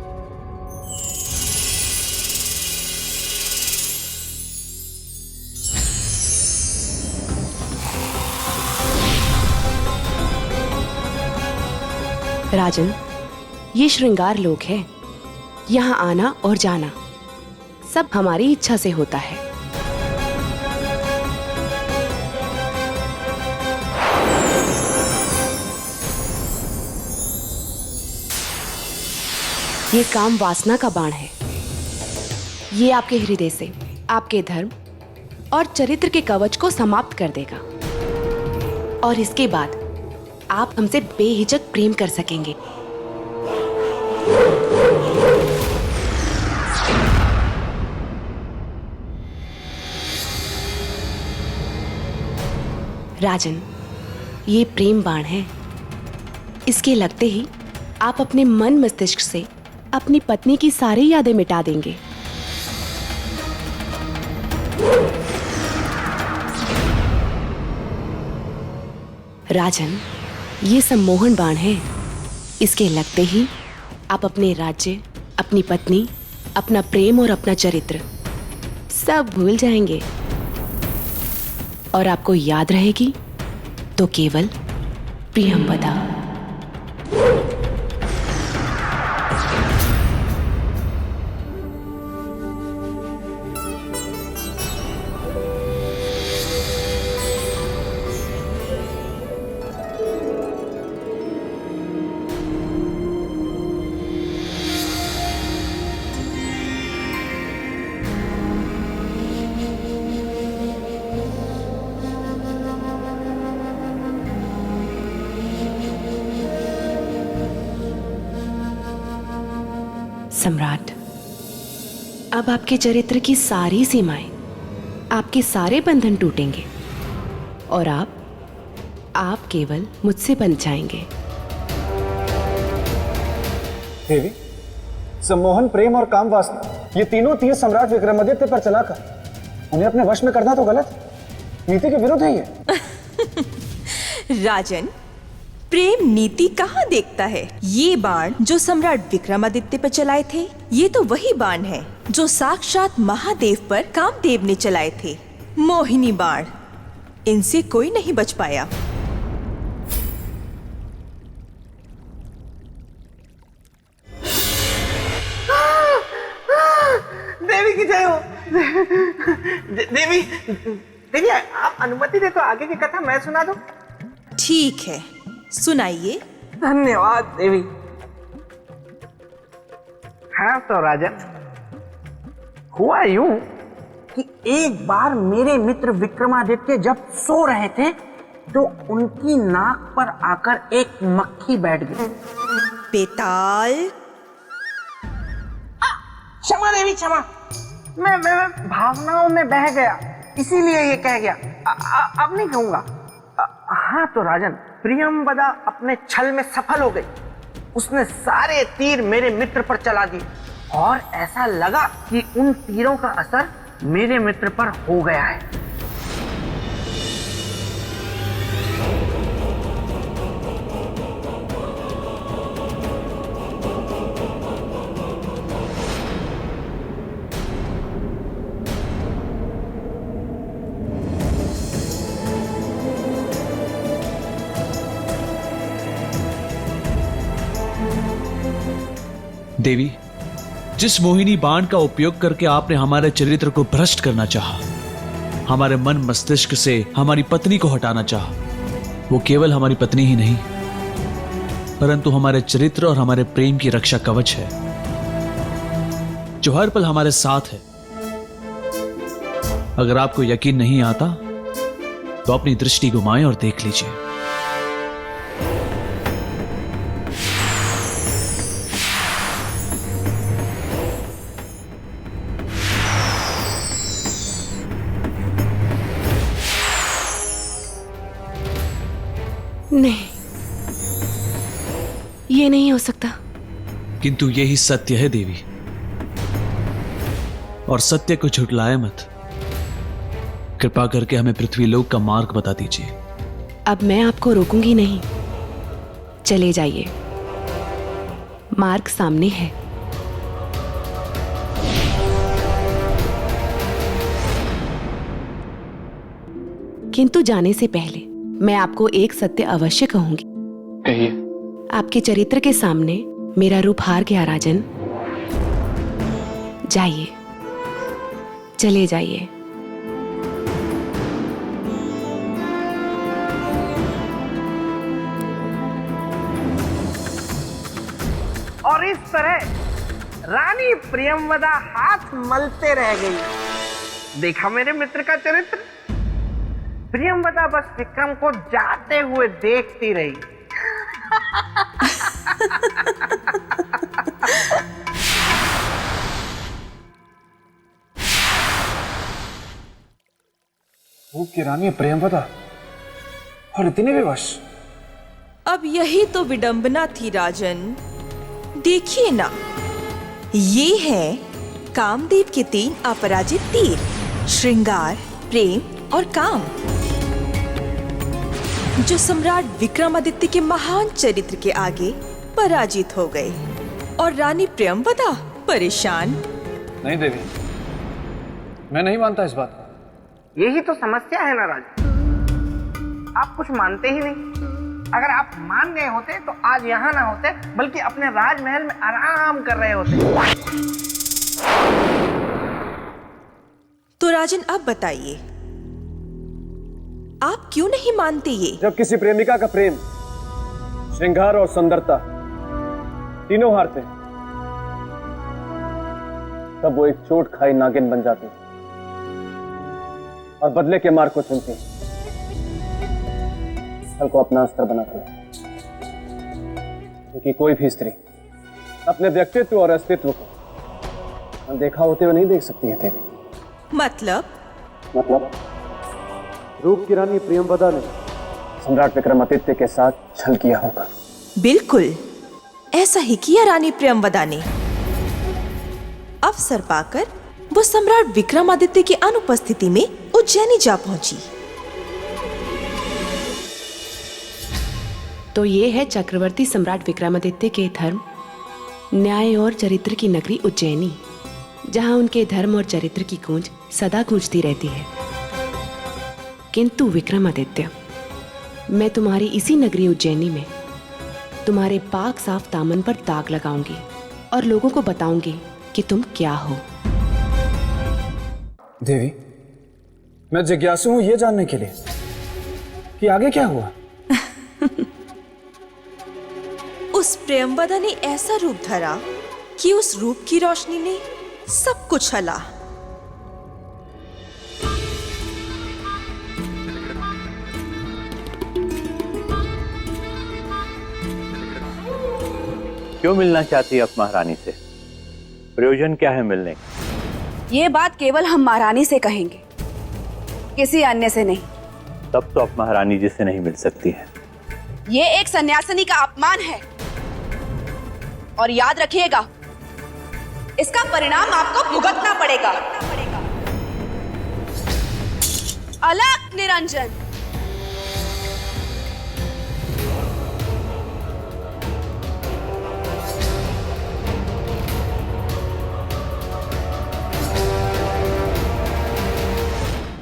[SPEAKER 19] राजन, ये श्रृंगार लोक है। यहाँ आना और जाना सब हमारी इच्छा से होता है। ये काम वासना का बाण है। ये आपके हृदय से आपके धर्म और चरित्र के कवच को समाप्त कर देगा, और इसके बाद आप हमसे बेहिचक प्रेम कर सकेंगे। राजन, ये प्रेम बाण है। इसके लगते ही आप अपने मन मस्तिष्क से अपनी पत्नी की सारी यादें मिटा देंगे। राजन, ये सम्मोहन बाण है। इसके लगते ही आप अपने राज्य, अपनी पत्नी, अपना प्रेम और अपना चरित्र सब भूल जाएंगे, और आपको याद रहेगी तो केवल प्रियंवदा। सम्राट, अब आपके चरित्र की सारी सीमाएं, आपके सारे बंधन टूटेंगे, और आप केवल मुझसे बन जाएंगे।
[SPEAKER 11] देवी, सम्मोहन, प्रेम और काम वासना, ये तीनों तीर सम्राट विक्रमादित्य पर चलाकर उन्हें अपने वश में करना तो गलत है, नीति के विरुद्ध है ये।
[SPEAKER 21] राजन, प्रेम नीति कहाँ देखता है? ये बाण जो सम्राट विक्रमादित्य पर चलाए थे, ये तो वही बाण है जो साक्षात महादेव पर कामदेव ने चलाए थे। मोहिनी बाण, इनसे कोई नहीं बच पाया।
[SPEAKER 5] देवी की जय हो। देवी, देवी आप अनुमति दे तो आगे की कथा मैं सुना दूं?
[SPEAKER 21] ठीक है, सुनाइए।
[SPEAKER 5] धन्यवाद देवी। हाँ तो राजन, हुआ यूं कि एक बार मेरे मित्र विक्रमादित्य जब सो रहे थे तो उनकी नाक पर आकर एक मक्खी बैठ गई।
[SPEAKER 21] बेताल,
[SPEAKER 5] क्षमा देवी क्षमा, मैं भावनाओं में बह गया, इसीलिए ये कह गया। अब नहीं कहूंगा। हाँ तो राजन, प्रियंवदा अपने छल में सफल हो गई। उसने सारे तीर मेरे मित्र पर चला दिए और ऐसा लगा कि उन तीरों का असर मेरे मित्र पर हो गया है।
[SPEAKER 7] देवी, जिस मोहिनी बाण का उपयोग करके आपने हमारे चरित्र को भ्रष्ट करना चाहा, हमारे मन मस्तिष्क से हमारी पत्नी को हटाना चाहा, वो केवल हमारी पत्नी ही नहीं परंतु हमारे चरित्र और हमारे प्रेम की रक्षा कवच है, जो हर पल हमारे साथ है। अगर आपको यकीन नहीं आता तो अपनी दृष्टि घुमाएं और देख लीजिए।
[SPEAKER 19] नहीं, ये नहीं हो सकता।
[SPEAKER 7] किंतु यही सत्य है देवी, और सत्य को झुठलाए मत। कृपा करके हमें पृथ्वीलोक का मार्ग बता दीजिए।
[SPEAKER 19] अब मैं आपको रोकूंगी नहीं, चले जाइए, मार्ग सामने है। किंतु जाने से पहले मैं आपको एक सत्य अवश्य कहूंगी।
[SPEAKER 11] कहिए।
[SPEAKER 19] आपके चरित्र के सामने मेरा रूप हार गया राजन। जाइए, चले जाइए।
[SPEAKER 5] और इस तरह रानी प्रियंवदा हाथ मलते रह गई। देखा मेरे मित्र का चरित्र। प्रियंवदा बस विक्रम को जाते हुए देखती रही।
[SPEAKER 11] रूप की रानी प्रियंवदा और इतनी विवश।
[SPEAKER 21] अब यही तो विडंबना थी राजन। देखिए ना, ये है कामदेव के 3 अपराजित तीर, श्रृंगार, प्रेम और काम, जो सम्राट विक्रमादित्य के महान चरित्र के आगे पराजित हो गए और रानी प्रियंवदा परेशान।
[SPEAKER 11] नहीं देवी, मैं नहीं मानता इस बात को।
[SPEAKER 5] यही तो समस्या है ना राज, आप कुछ मानते ही नहीं। अगर आप मान गए होते तो आज यहाँ ना होते, बल्कि अपने राजमहल में आराम कर रहे होते।
[SPEAKER 21] तो राजन अब बताइए, आप क्यों नहीं मानते ये?
[SPEAKER 11] जब किसी प्रेमिका का प्रेम, श्रृंगार और सुंदरता तीनों हारते हैं, तब वो एक चोट खाई नागिन बन जाती है और बदले के मार्ग को चुनती है, छल को अपना अस्त्र बनाती है। क्योंकि कोई भी स्त्री अपने व्यक्तित्व और अस्तित्व को अनदेखा होते हुए नहीं देख सकती है देवी।
[SPEAKER 21] मतलब
[SPEAKER 11] रूप की रानी प्रियंवदा ने सम्राट विक्रमादित्य के साथ छल किया होगा।
[SPEAKER 21] बिल्कुल ऐसा ही किया रानी प्रियंवदा ने। अवसर पाकर वो सम्राट विक्रमादित्य की अनुपस्थिति में उज्जैनी जा पहुंची।
[SPEAKER 19] तो ये है चक्रवर्ती सम्राट विक्रमादित्य के धर्म, न्याय और चरित्र की नगरी उज्जैनी, जहां उनके धर्म और चरित्र की गूंज सदा गूंजती रहती है। किंतु विक्रमादित्य, मैं तुम्हारी इसी नगरी उज्जैनी में तुम्हारे पाक साफ दामन पर दाग लगाऊंगी और लोगों को बताऊंगी कि तुम क्या हो।
[SPEAKER 11] देवी, मैं जिज्ञासु हूं ये जानने के लिए कि आगे क्या हुआ।
[SPEAKER 21] उस प्रियंवदा ने ऐसा रूप धरा कि उस रूप की रोशनी ने सब कुछ हला।
[SPEAKER 1] क्यों मिलना चाहती है आप महारानी से? प्रयोजन क्या है मिलने का?
[SPEAKER 10] ये बात केवल हम महारानी से कहेंगे, किसी अन्य से नहीं।
[SPEAKER 1] तब तो आप महारानी जी से नहीं मिल सकती हैं।
[SPEAKER 10] ये एक सन्यासिनी का अपमान है और याद रखिएगा, इसका परिणाम आपको भुगतना पड़ेगा। अलग निरंजन।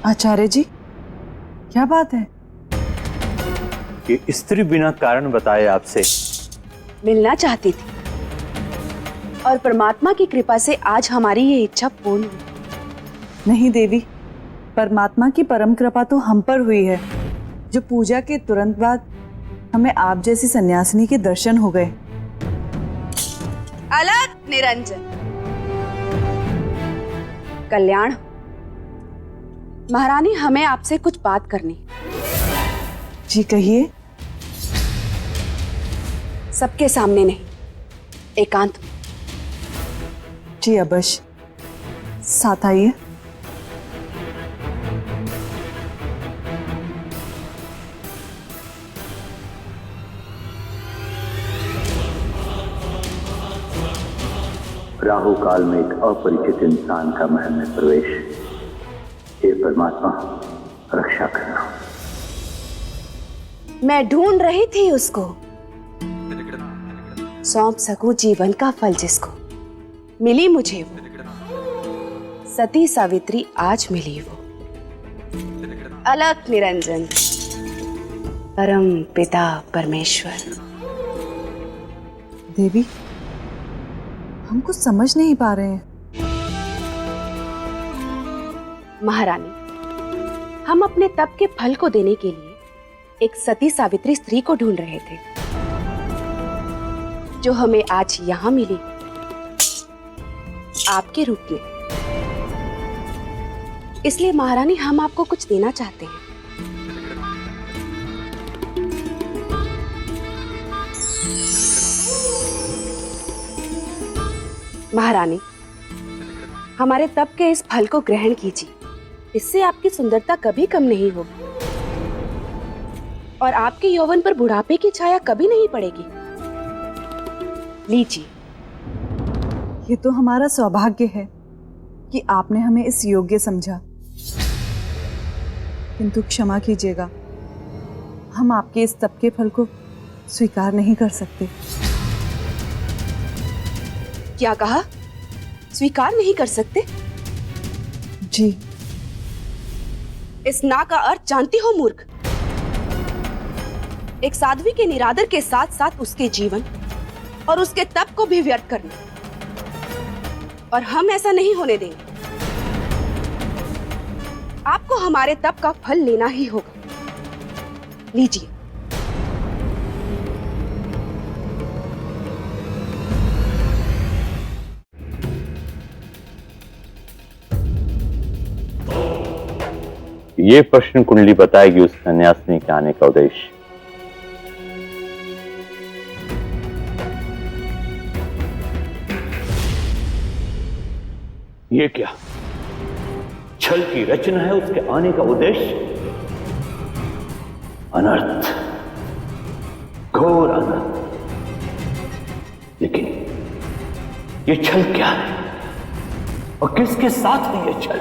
[SPEAKER 22] आचार्य जी, क्या बात है?
[SPEAKER 1] कि स्त्री बिना कारण बताए आपसे
[SPEAKER 10] मिलना चाहती थी और परमात्मा की कृपा से आज हमारी ये इच्छा पूर्ण हुई।
[SPEAKER 22] नहीं देवी, परमात्मा की परम कृपा तो हम पर हुई है, जो पूजा के तुरंत बाद हमें आप जैसी सन्यासिनी के दर्शन हो गए।
[SPEAKER 10] अलग निरंजन। कल्याण, महारानी हमें आपसे कुछ बात करनी।
[SPEAKER 22] जी कहिए।
[SPEAKER 10] सबके सामने नहीं, एकांत में।
[SPEAKER 22] जी अवश्य, साथ आइए।
[SPEAKER 23] राहु काल में एक अपरिचित इंसान का महल में प्रवेश। हे परमात्मा, रक्षा करना।
[SPEAKER 10] मैं ढूंढ रही थी उसको, सौंप सकूं जीवन का फल जिसको। मिली मुझे वो, सती सावित्री आज मिली वो। अलग निरंजन, परम पिता परमेश्वर।
[SPEAKER 22] देवी, हम कुछ समझ नहीं पा रहे हैं।
[SPEAKER 10] महारानी, हम अपने तप के फल को देने के लिए एक सती सावित्री स्त्री को ढूंढ रहे थे, जो हमें आज यहां मिली आपके रूप में। इसलिए महारानी, हम आपको कुछ देना चाहते हैं। महारानी, हमारे तप के इस फल को ग्रहण कीजिए। इससे आपकी सुंदरता कभी कम नहीं होगी और आपके यौवन पर बुढ़ापे की छाया कभी नहीं पड़ेगी। लीजिए।
[SPEAKER 22] ये तो हमारा सौभाग्य है कि आपने हमें इस योग्य समझा, किंतु क्षमा कीजिएगा, हम आपके इस तप के फल को स्वीकार नहीं कर सकते।
[SPEAKER 10] क्या कहा? स्वीकार नहीं कर सकते?
[SPEAKER 22] जी।
[SPEAKER 10] इस ना का अर्थ जानती हो मूर्ख? एक साध्वी के निरादर के साथ साथ उसके जीवन और उसके तप को भी व्यर्थ करना, और हम ऐसा नहीं होने देंगे। आपको हमारे तप का फल लेना ही होगा। लीजिए।
[SPEAKER 1] ये प्रश्न कुंडली बताएगी उस सन्यासिनी के आने का उद्देश्य। ये क्या छल की रचना है? उसके आने का उद्देश्य अनर्थ, घोर अनर्थ। लेकिन ये छल क्या है और किसके साथ है ये छल?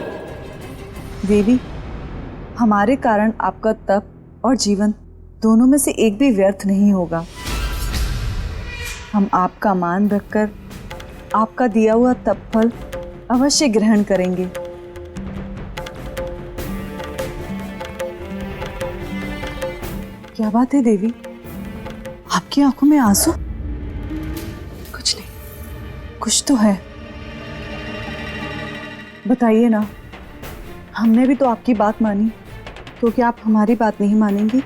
[SPEAKER 22] देवी, हमारे कारण आपका तप और जीवन दोनों में से एक भी व्यर्थ नहीं होगा। हम आपका मान रखकर आपका दिया हुआ तप फल अवश्य ग्रहण करेंगे। क्या बात है देवी, आपकी आंखों में आंसू?
[SPEAKER 10] कुछ नहीं।
[SPEAKER 22] कुछ तो है, बताइए ना। हमने भी तो आपकी बात मानी, तो क्या आप हमारी बात नहीं मानेंगी?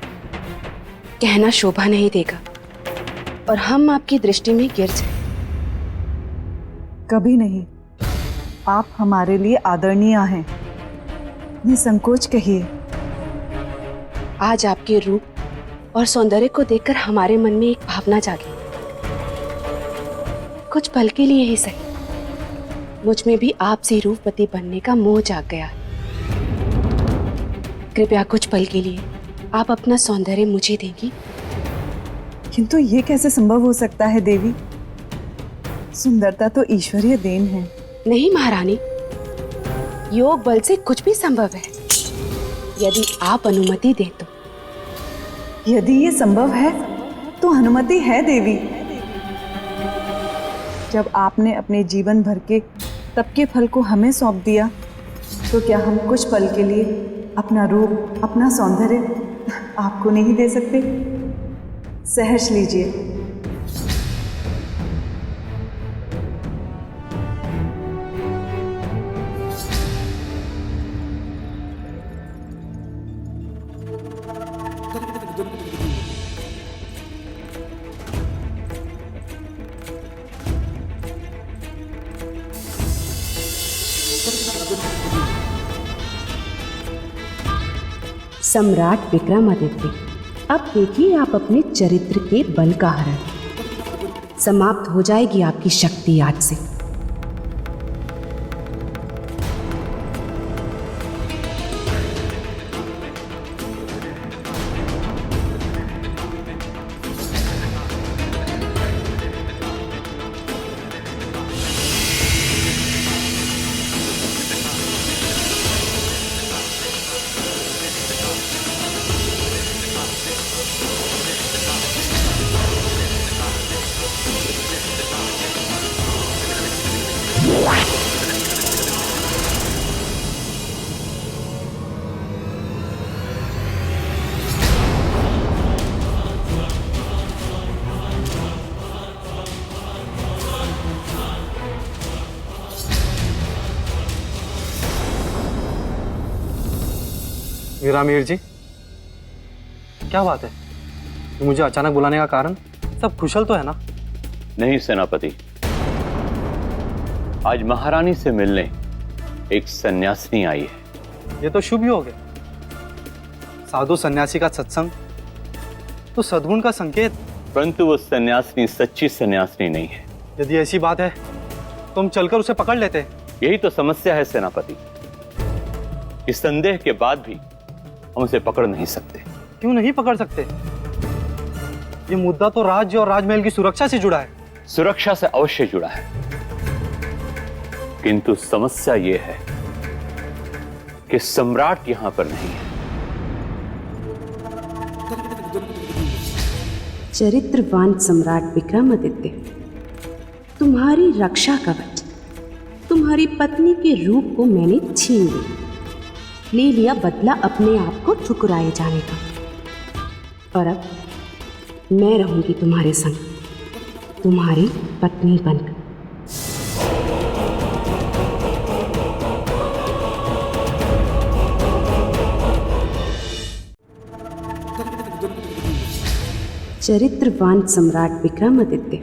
[SPEAKER 10] कहना शोभा नहीं देगा और हम आपकी दृष्टि में गिर जाए।
[SPEAKER 22] कभी नहीं। आप हमारे लिए आदरणीय हैं, निसंकोच कहिए।
[SPEAKER 19] आज आपके रूप और सौंदर्य को देखकर हमारे मन में एक भावना जागी। कुछ पल के लिए ही सही, मुझ में भी आपसे रूपवती बनने का मोह जाग गया। कृपया कुछ पल के लिए आप अपना सौंदर्य मुझे देंगी।
[SPEAKER 22] किंतु ये कैसे संभव हो सकता है देवी? सुंदरता तो ईश्वरीय देन है।
[SPEAKER 19] नहीं महारानी, योग बल से कुछ भी संभव है, यदि आप अनुमति दें तो।
[SPEAKER 22] यदि ये संभव है तो अनुमति है देवी। जब आपने अपने जीवन भर के तप के फल को हमें सौंप दिया, तो क्या हम कुछ पल के लिए अपना रूप, अपना सौंदर्य आपको नहीं दे सकते? सहर्ष लीजिए।
[SPEAKER 19] सम्राट विक्रमादित्य, अब देखिए आप अपने चरित्र के बल का हरण। समाप्त हो जाएगी आपकी शक्ति आज से।
[SPEAKER 11] मीरामीर जी, क्या बात है? मुझे अचानक बुलाने का कारण? सब कुशल तो है ना?
[SPEAKER 1] नहीं सेनापति, आज महारानी से मिलने एक सन्यासिनी आई है।
[SPEAKER 11] ये तो शुभ ही हो गया। साधु सन्यासी का सत्संग तो सद्गुण का संकेत।
[SPEAKER 1] परंतु वो सन्यासिनी सच्ची सन्यासिनी नहीं है।
[SPEAKER 11] यदि ऐसी बात है तो हम चलकर उसे पकड़ लेते।
[SPEAKER 1] यही तो समस्या है सेनापति, इस संदेह के बाद भी हम उसे पकड़ नहीं सकते।
[SPEAKER 11] क्यों नहीं पकड़ सकते? ये मुद्दा तो राज्य और राजमहल की सुरक्षा से जुड़ा है।
[SPEAKER 1] सुरक्षा से अवश्य जुड़ा है, किंतु समस्या ये है कि सम्राट यहां पर नहीं है।
[SPEAKER 19] चरित्रवान सम्राट विक्रमादित्य, तुम्हारी रक्षा कवच, तुम्हारी पत्नी के रूप को मैंने छीन लिया, ले लिया बदला अपने आप को ठुकराए जाने का। और अब मैं रहूंगी तुम्हारे संग, तुम्हारी पत्नी बनकर। चरित्रवान सम्राट विक्रमादित्य,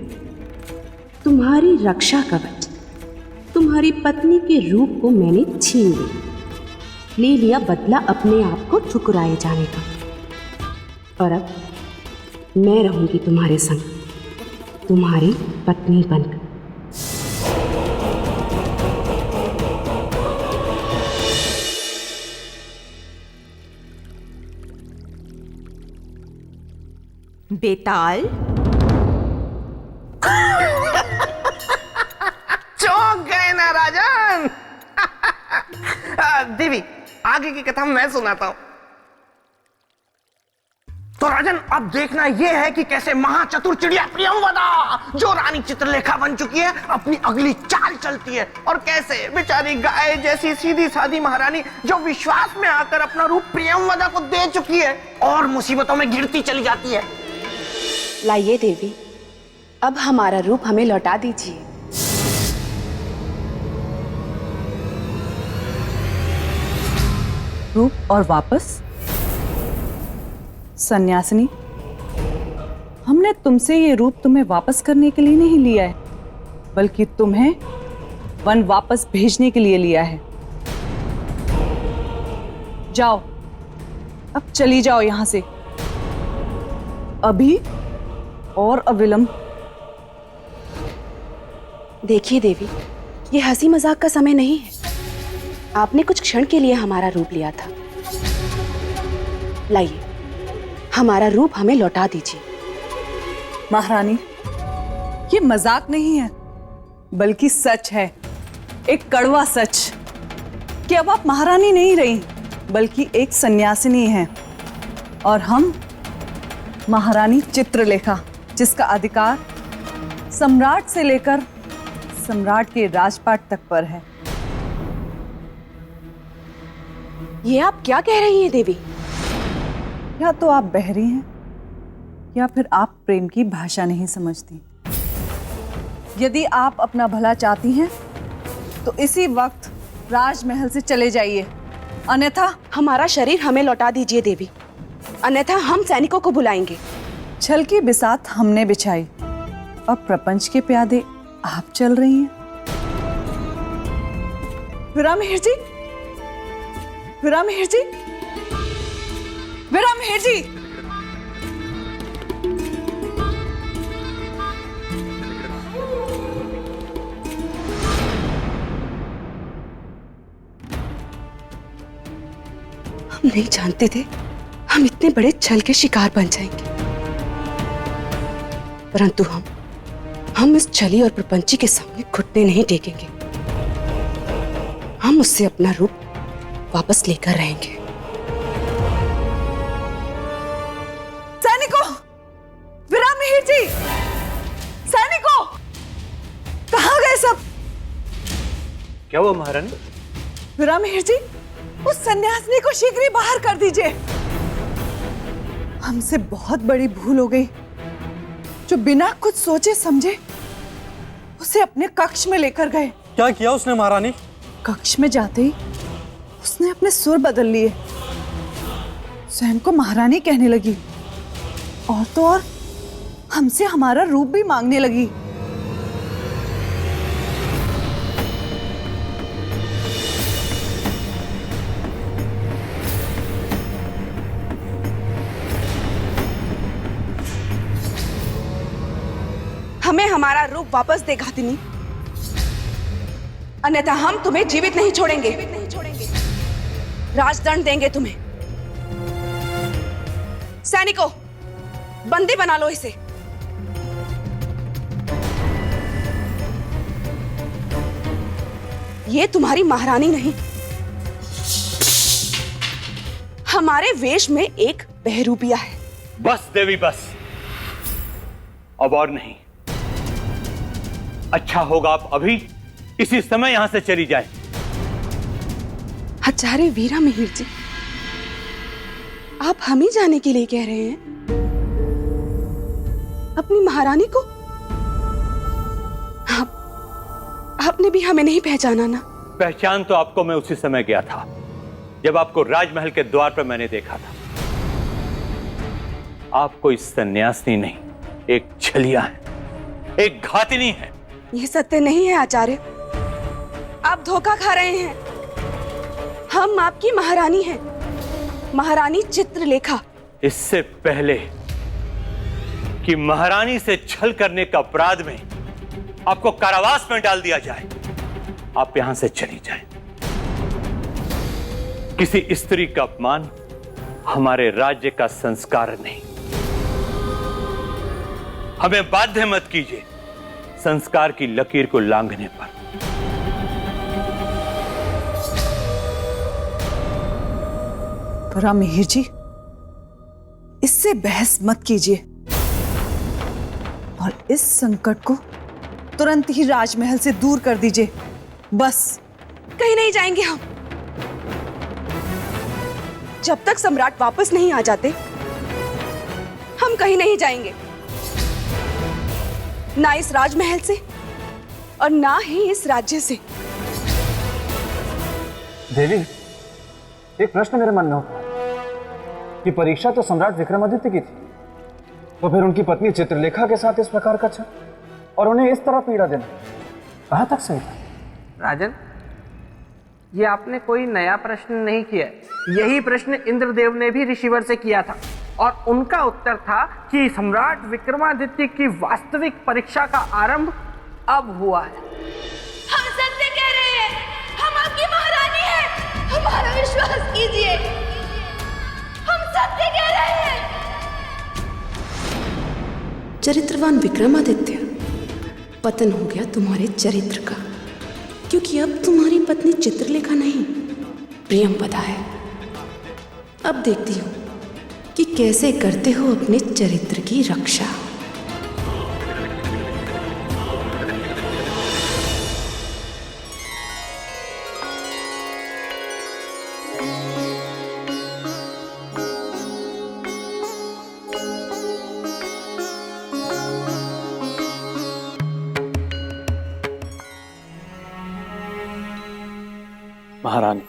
[SPEAKER 19] तुम्हारी रक्षा कवच, तुम्हारी पत्नी के रूप को मैंने छीन लिया, ले लिया बदला अपने आप को ठुकराए जाने का। और अब मैं रहूंगी तुम्हारे संग, तुम्हारी पत्नी बनकर।
[SPEAKER 21] बेताल,
[SPEAKER 5] चौंक गए ना राजन? देवी, आगे की कथा मैं सुनाता हूं। तो राजन, अब देखना यह है कि कैसे महाचतुर चिड़िया प्रियंवदा, जो रानी चित्रलेखा बन चुकी है, अपनी अगली चाल चलती है, और कैसे बेचारी गाय जैसी सीधी सादी महारानी, जो विश्वास में आकर अपना रूप प्रियंवदा को दे चुकी है, और मुसीबतों में गिरती चली जाती है।
[SPEAKER 19] लाइए देवी, अब हमारा रूप हमें लौटा दीजिए।
[SPEAKER 22] रूप और वापस? सन्यासिनी, हमने तुमसे ये रूप तुम्हें वापस करने के लिए नहीं लिया है, बल्कि तुम्हें वन वापस भेजने के लिए लिया है। जाओ, अब चली जाओ यहां से, अभी और अविलंब।
[SPEAKER 19] देखिए देवी, ये हंसी मजाक का समय नहीं है। आपने कुछ क्षण के लिए हमारा रूप लिया था। लाइए, हमारा रूप हमें लौटा दीजिए।
[SPEAKER 22] महारानी, ये मजाक नहीं है, बल्कि सच है, एक कड़वा सच, कि अब आप महारानी नहीं रही, बल्कि एक सन्यासिनी हैं। और हम महारानी चित्रलेखा, जिसका अधिकार सम्राट से लेकर सम्राट के राजपाट तक पर है।
[SPEAKER 19] ये आप क्या कह रही हैं देवी?
[SPEAKER 22] या तो आप बहरी हैं, या फिर आप प्रेम की भाषा नहीं समझती। यदि आप अपना भला चाहती हैं, तो इसी वक्त राजमहल से चले जाइए, अन्यथा
[SPEAKER 19] हमारा शरीर हमें लौटा दीजिए देवी, अन्यथा हम सैनिकों को बुलाएंगे।
[SPEAKER 22] छल की बिसात हमने बिछाई, अब प्रपंच के प्यादे आप चल रही हैं। विरामहेर जी, विरामहेर जी, विरामहेर जी।
[SPEAKER 19] हम नहीं जानते थे हम इतने बड़े छल के शिकार बन जाएंगे, परंतु हम इस छली और प्रपंची के सामने घुटने नहीं टेकेंगे। हम उससे अपना रूप वापस लेकर रहेंगे।
[SPEAKER 22] सैनिकों, विरामहेर जी, सैनिकों, कहाँ गए सब?
[SPEAKER 1] क्या हुआ महारानी?
[SPEAKER 22] विरामहेर जी, उस सन्यासिनी को शीघ्र ही बाहर कर दीजिए। हमसे बहुत बड़ी भूल हो गई, जो बिना कुछ सोचे समझे उसे अपने कक्ष में लेकर गए।
[SPEAKER 13] क्या किया उसने महारानी?
[SPEAKER 22] कक्ष में जाते ही उसने अपने सुर बदल लिए, स्वयं को महारानी कहने लगी, और तो और हमसे हमारा रूप भी मांगने लगी।
[SPEAKER 10] हमें हमारा रूप वापस दे घातिनी, अन्यथा हम तुम्हें जीवित नहीं छोड़ेंगे। राजदंड देंगे तुम्हें। सैनिकों, बंदी बना लो इसे। ये तुम्हारी महारानी नहीं, हमारे वेश में एक बहरूपिया है।
[SPEAKER 1] बस देवी बस, अब और नहीं। अच्छा होगा आप अभी इसी समय यहां से चली जाएं।
[SPEAKER 10] आचार्य वीरामिहिर जी, आप हम ही जाने के लिए कह रहे हैं अपनी महारानी को? आपने भी हमें नहीं पहचाना ना?
[SPEAKER 1] पहचान तो आपको मैं उसी समय गया था जब आपको राजमहल के द्वार पर मैंने देखा था। आप कोई सन्यासिनी नहीं, एक छलिया है, एक घातिनी है।
[SPEAKER 10] यह सत्य नहीं है आचार्य, आप धोखा खा रहे हैं। हम आपकी महारानी हैं, महारानी चित्रलेखा।
[SPEAKER 1] इससे पहले कि महारानी से छल करने का अपराध में आपको कारावास में डाल दिया जाए, आप यहां से चली जाएं। किसी स्त्री का अपमान हमारे राज्य का संस्कार नहीं। हमें बाध्य मत कीजिए संस्कार की लकीर को लांघने पर।
[SPEAKER 22] विरामहेर जी, इससे बहस मत कीजिए और इस संकट को तुरंत ही राजमहल से दूर कर दीजिए। बस।
[SPEAKER 10] कहीं नहीं जाएंगे हम, जब तक सम्राट वापस नहीं आ जाते हम कहीं नहीं जाएंगे, ना इस राजमहल से और ना ही इस राज्य से।
[SPEAKER 11] देवी, एक प्रश्न मेरे मन में होता है कि परीक्षा तो सम्राट विक्रमादित्य की थी, तो फिर उनकी पत्नी चित्रलेखा के साथ इस प्रकार का छल और उन्हें इस तरह पीड़ा देना कहां तक सही था?
[SPEAKER 5] राजन, ये आपने कोई नया प्रश्न नहीं किया। यही प्रश्न इंद्रदेव ने भी ऋषिवर से किया था और उनका उत्तर था कि सम्राट विक्रमादित्य की वास्तविक परीक्षा का आरंभ अब हुआ है।
[SPEAKER 10] हम सत्य कह रहे हैं, हम आपकी महारानी हैं, हमारा विश्वास कीजिए, हम सत्य कह रहे हैं।
[SPEAKER 19] चरित्रवान विक्रमादित्य, पतन हो गया तुम्हारे चरित्र का, क्योंकि अब तुम्हारी पत्नी चित्रलेखा नहीं प्रियंवदा है। अब देखती हूं कि कैसे करते हो अपने चरित्र की रक्षा।
[SPEAKER 20] महारानी,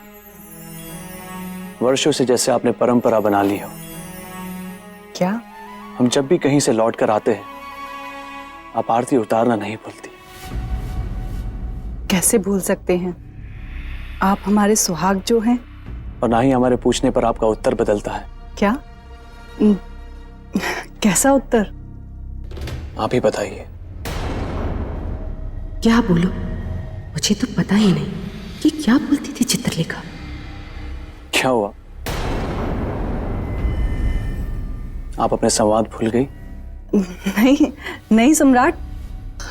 [SPEAKER 20] वर्षों से जैसे आपने परंपरा बना ली हो,
[SPEAKER 22] क्या?
[SPEAKER 20] हम जब भी कहीं से लौट कर आते हैं आप आरती उतारना नहीं भूलती।
[SPEAKER 22] कैसे भूल सकते हैं? आप हमारे सुहाग जो हैं।
[SPEAKER 20] और ना ही हमारे पूछने पर आपका उत्तर बदलता है।
[SPEAKER 22] क्या? कैसा उत्तर?
[SPEAKER 20] आप ही बताइए।
[SPEAKER 19] क्या बोलो? मुझे तो पता ही नहीं कि क्या बोलती थी चित्रलेखा।
[SPEAKER 20] क्या हुआ? आप अपने संवाद भूल गई?
[SPEAKER 22] नहीं नहीं सम्राट,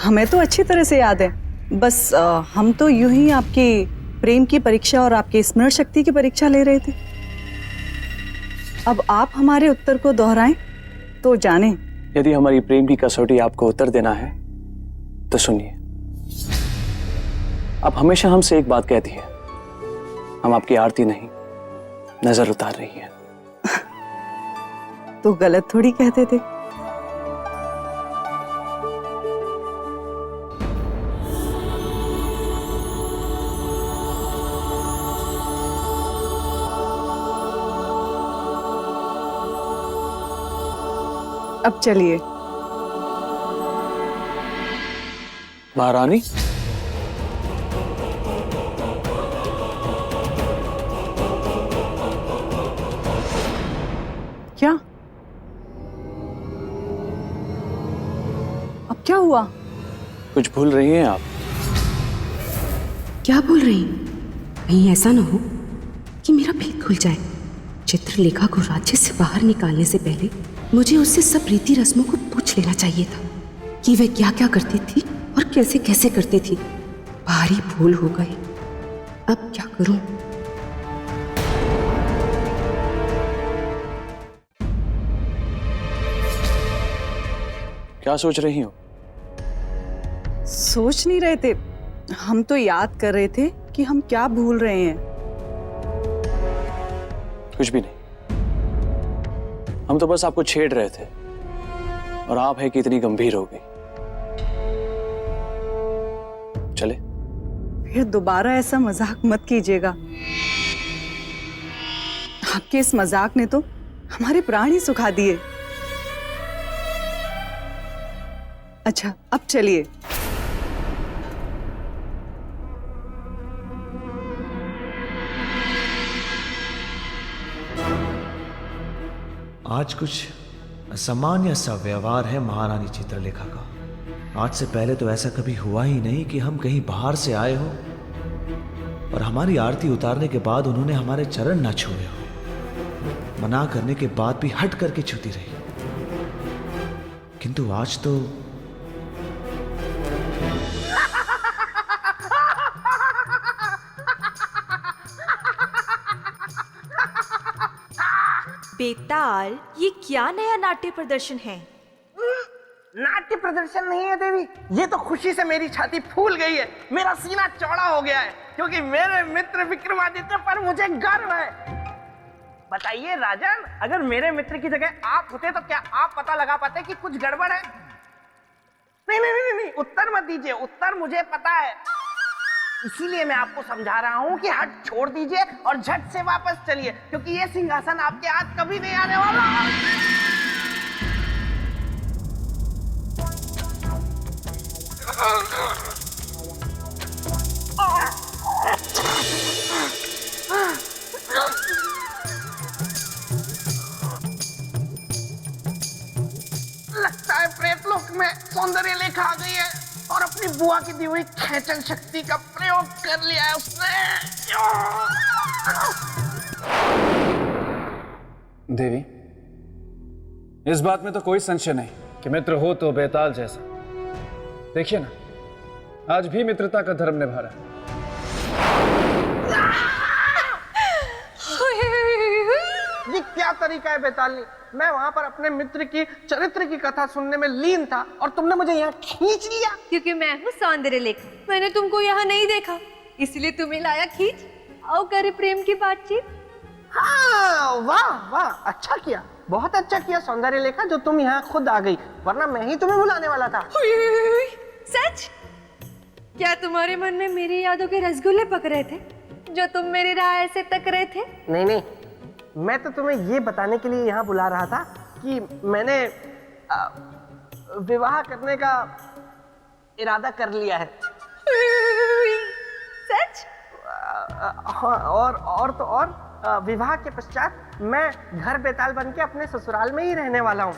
[SPEAKER 22] हमें तो अच्छी तरह से याद है। बस हम तो यूं ही आपकी प्रेम की परीक्षा और आपकी स्मरण शक्ति की परीक्षा ले रहे थे। अब आप हमारे उत्तर को दोहराएं तो जाने।
[SPEAKER 20] यदि हमारी प्रेम की कसौटी आपको उत्तर देना है तो सुनिए। आप हमेशा हमसे एक बात कहती है, हम आपकी आरती नहीं नजर उतार रही है।
[SPEAKER 22] तो गलत थोड़ी कहते थे। अब चलिए।
[SPEAKER 20] महारानी,
[SPEAKER 22] क्या? अब क्या हुआ?
[SPEAKER 20] कुछ भूल रही हैं आप?
[SPEAKER 19] क्या बोल रही? कहीं ऐसा ना हो कि मेरा भीख खुल जाए। चित्रलेखा को राज्य से बाहर निकालने से पहले मुझे उससे सब रीति रस्मों को पूछ लेना चाहिए था कि वह क्या क्या करती थी और कैसे कैसे करती थी। भारी भूल हो गई। अब क्या करूं?
[SPEAKER 20] क्या सोच रही हो?
[SPEAKER 22] सोच नहीं रहे थे, हम तो याद कर रहे थे कि हम क्या भूल रहे हैं।
[SPEAKER 20] कुछ भी नहीं, हम तो बस आपको छेड़ रहे थे और आप है कि इतनी गंभीर हो गई। चले?
[SPEAKER 22] फिर दोबारा ऐसा मजाक मत कीजिएगा। आपके इस मजाक ने तो हमारे प्राण ही सुखा दिए। अच्छा, अब चलिए।
[SPEAKER 7] आज कुछ असामान्य सा व्यवहार है महारानी चित्रलेखा का। आज से पहले तो ऐसा कभी हुआ ही नहीं कि हम कहीं बाहर से आए हो और हमारी आरती उतारने के बाद उन्होंने हमारे चरण ना छुए हो। मना करने के बाद भी हट करके छूती रही। किंतु आज तो
[SPEAKER 21] बेताल, ये क्या नया नाट्य प्रदर्शन है?
[SPEAKER 5] नाट्य प्रदर्शन नहीं है देवी, ये तो खुशी से मेरी छाती फूल गई है, मेरा सीना चौड़ा हो गया है, क्योंकि मेरे मित्र विक्रमादित्य पर मुझे गर्व है। बताइए राजन, अगर मेरे मित्र की जगह आप होते तो क्या आप पता लगा पाते कि कुछ गड़बड़ है? नहीं नहीं नहीं नहीं, उत्तर मत दीजिए, उत्तर मुझे पता है। इसीलिए मैं आपको समझा रहा हूं कि हट छोड़ दीजिए और झट से वापस चलिए, क्योंकि ये सिंहासन आपके हाथ कभी नहीं आने वाला। लोक में सौंदर्य लेखा आ गई है और अपनी बुआ की दी हुई खेचन शक्ति का प्रयोग कर लिया है उसने।
[SPEAKER 11] देवी, इस बात में तो कोई संशय नहीं कि मित्र हो तो बेताल जैसा। देखिए ना, आज भी मित्रता का धर्म निभा रहा है।
[SPEAKER 5] ये क्या तरीका है बेतालनी? मैं वहां पर अपने मित्र की चरित्र की कथा सुनने में लीन था और तुमने मुझे यहाँ खींच लिया।
[SPEAKER 3] क्योंकि मैं हूँ सौंदर्य लेखा, मैंने तुमको यहाँ नहीं देखा, इसलिए तुम्हें लाया खींच। आओ करे प्रेम की बातचीत।
[SPEAKER 5] हाँ, वाह वाह, अच्छा किया, बहुत अच्छा किया सौंदर्य लेखा जो तुम यहाँ खुद आ गई, वरना मैं ही तुम्हें बुलाने वाला था।
[SPEAKER 3] सच? क्या तुम्हारे मन में मेरी यादों के रसगुल्ले पक रहे थे जो तुम मेरी राह से तक रहे थे?
[SPEAKER 5] नहीं नहीं, मैं तो तुम्हें ये बताने के लिए यहाँ बुला रहा था कि मैंने विवाह करने का इरादा कर लिया है।
[SPEAKER 3] सच?
[SPEAKER 5] और तो और विवाह के पश्चात मैं घर बेताल बन के अपने ससुराल में ही रहने वाला हूँ।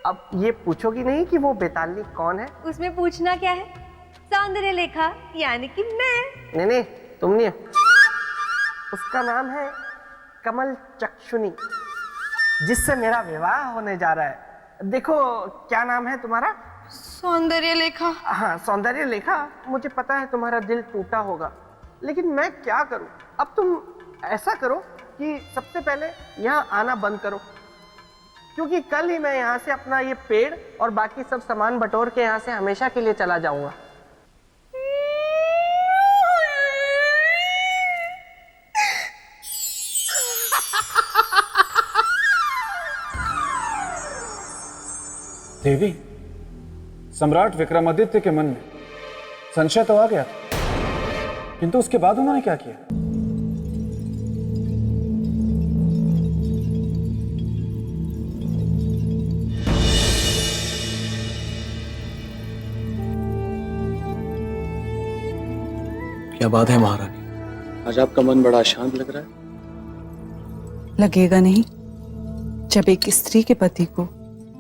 [SPEAKER 5] अब ये पूछोगी नहीं कि वो बेतालनी कौन है?
[SPEAKER 3] उसमें पूछना क्या है? सौंदर्य लेखा यानी कि मैं।
[SPEAKER 5] नहीं, तुम नहीं। उसका नाम है कमल चक्षुनी, जिससे मेरा विवाह होने जा रहा है। देखो, क्या नाम है तुम्हारा?
[SPEAKER 3] सौंदर्य लेखा।
[SPEAKER 5] हाँ, सौंदर्य लेखा। मुझे पता है तुम्हारा दिल टूटा होगा, लेकिन मैं क्या करूं? अब तुम ऐसा करो कि सबसे पहले यहाँ आना बंद करो, क्योंकि कल ही मैं यहाँ से अपना ये पेड़ और बाकी सब सामान बटोर के यहाँ से हमेशा के लिए चला जाऊंगा।
[SPEAKER 11] देवी, सम्राट विक्रमादित्य के मन में संशय तो आ गया था, किंतु उसके बाद उन्होंने क्या किया?
[SPEAKER 7] क्या बात है महारानी, आज आपका मन बड़ा शांत लग रहा है।
[SPEAKER 22] लगेगा नहीं? जब एक स्त्री के पति को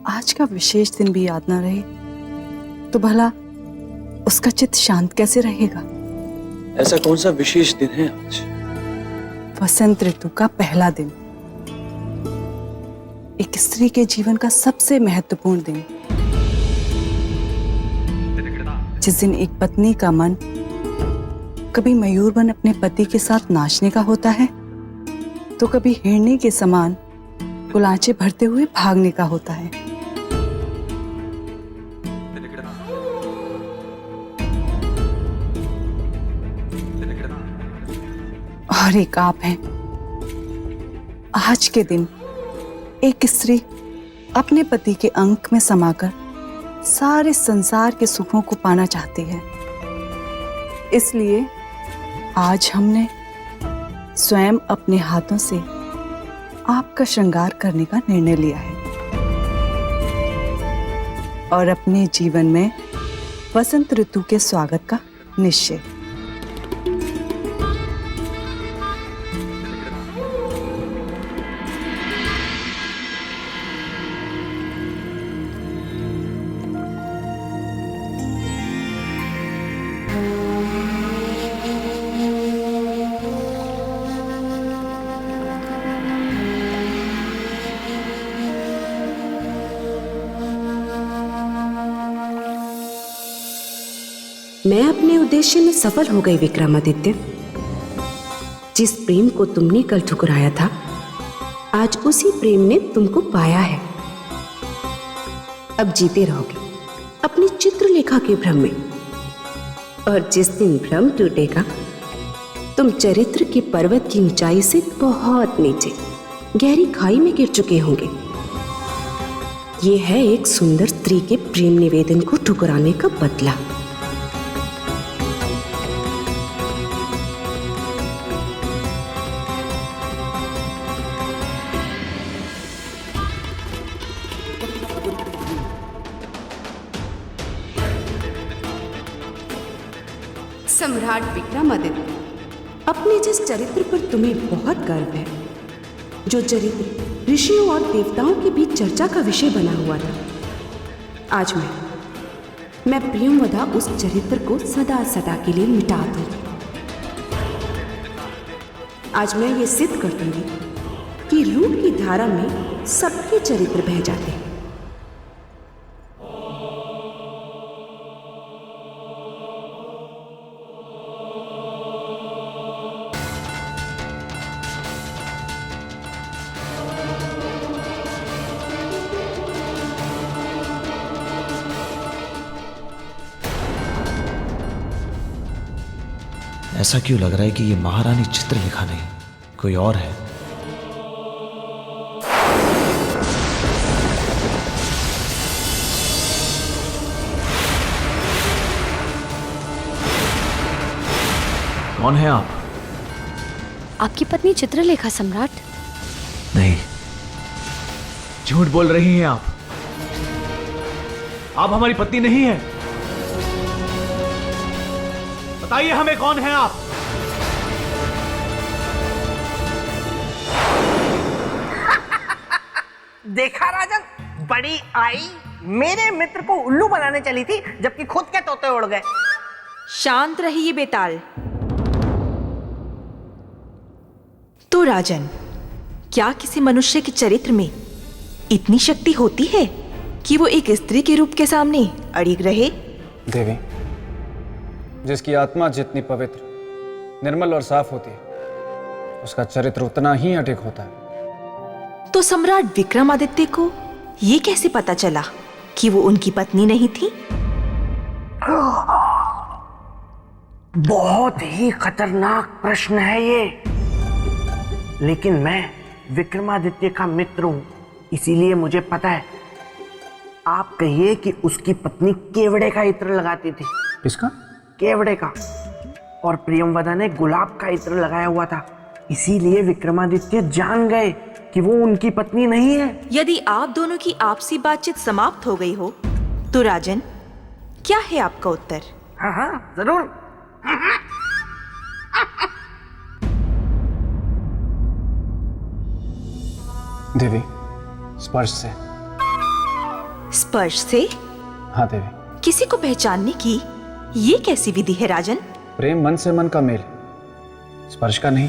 [SPEAKER 22] आज का विशेष दिन भी याद ना रहे तो भला उसका चित्त शांत कैसे रहेगा?
[SPEAKER 7] ऐसा कौन सा विशेष दिन है आज?
[SPEAKER 22] वसंत ऋतु का पहला दिन, एक स्त्री के जीवन का सबसे महत्वपूर्ण दिन, जिस दिन एक पत्नी का मन कभी मयूर बन अपने पति के साथ नाचने का होता है तो कभी हिरनी के समान गुलाचे भरते हुए भागने का होता है। और एक आप हैं। आज के दिन एक स्त्री अपने पति के अंक में समाकर सारे संसार के सुखों को पाना चाहती है, इसलिए आज हमने स्वयं अपने हाथों से आपका श्रृंगार करने का निर्णय लिया है और अपने जीवन में वसंत ऋतु के स्वागत का निश्चय।
[SPEAKER 19] मैं अपने उद्देश्य में सफल हो गई विक्रमादित्य। जिस प्रेम को तुमने कल ठुकराया था, आज उसी प्रेम ने तुमको पाया है। अब जीते रहोगे अपनी चित्रलेखा के भ्रम में, और जिस दिन भ्रम टूटेगा तुम चरित्र के पर्वत की ऊंचाई से बहुत नीचे गहरी खाई में गिर चुके होंगे। यह है एक सुंदर स्त्री के प्रेम निवेदन को ठुकराने का बदला। सम्राट विक्रमादित्य, अपने जिस चरित्र पर तुम्हें बहुत गर्व है, जो चरित्र
[SPEAKER 16] ऋषियों और देवताओं के बीच चर्चा का विषय बना हुआ था। आज मैं प्रियंवदा उस चरित्र को सदा सदा के लिए मिटा दूं। आज मैं ये सिद्ध कर दूंगी कि रूप की धारा में सबके चरित्र बह जाते हैं।
[SPEAKER 7] ऐसा क्यों लग रहा है कि ये महारानी चित्रलेखा नहीं, कोई और है। कौन है आप?
[SPEAKER 12] आपकी पत्नी चित्रलेखा सम्राट।
[SPEAKER 7] नहीं, झूठ बोल रही हैं आप हमारी पत्नी नहीं है। बताइए हमें, कौन है आप?
[SPEAKER 5] देखा राजन, बड़ी आई मेरे मित्र को उल्लू बनाने चली थी, जबकि खुद के तोते उड़ गए।
[SPEAKER 21] शांत रहिए बेताल। तो राजन, क्या किसी मनुष्य के चरित्र में इतनी शक्ति होती है कि वो एक स्त्री के रूप के सामने अड़िग रहे?
[SPEAKER 11] देवी, जिसकी आत्मा जितनी पवित्र, निर्मल और साफ होती है, उसका चरित्र उतना ही अडिग होता है।
[SPEAKER 21] तो सम्राट विक्रमादित्य को ये कैसे पता चला कि वो उनकी पत्नी नहीं थी?
[SPEAKER 5] बहुत ही खतरनाक प्रश्न है ये, लेकिन मैं विक्रमादित्य का मित्र हूं, इसीलिए मुझे पता है। आप कहिए कि उसकी पत्नी केवड़े का इत्र लगाती थी।
[SPEAKER 11] किसका?
[SPEAKER 5] केवड़े का। और प्रियंवदा ने गुलाब का इत्र लगाया हुआ था, इसीलिए विक्रमादित्य जान गए कि वो उनकी पत्नी नहीं है।
[SPEAKER 21] यदि आप दोनों की आपसी बातचीत समाप्त हो गई हो, तो राजन, क्या है आपका उत्तर?
[SPEAKER 5] हाँ हाँ, जरूर।
[SPEAKER 11] देवी, स्पर्श से।
[SPEAKER 21] स्पर्श से?
[SPEAKER 11] हाँ देवी।
[SPEAKER 21] किसी को पहचानने की ये कैसी विधि है राजन?
[SPEAKER 11] प्रेम मन से मन का मेल, स्पर्श का नहीं।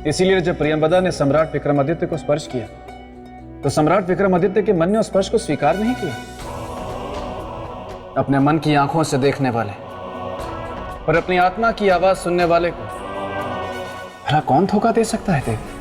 [SPEAKER 11] इसीलिए जब प्रियंवदा ने सम्राट विक्रमादित्य को स्पर्श किया, तो सम्राट विक्रमादित्य के मन ने उस स्पर्श को स्वीकार नहीं किया। अपने मन की आंखों से देखने वाले और अपनी आत्मा की आवाज सुनने वाले को भला कौन धोखा दे सकता है देवी?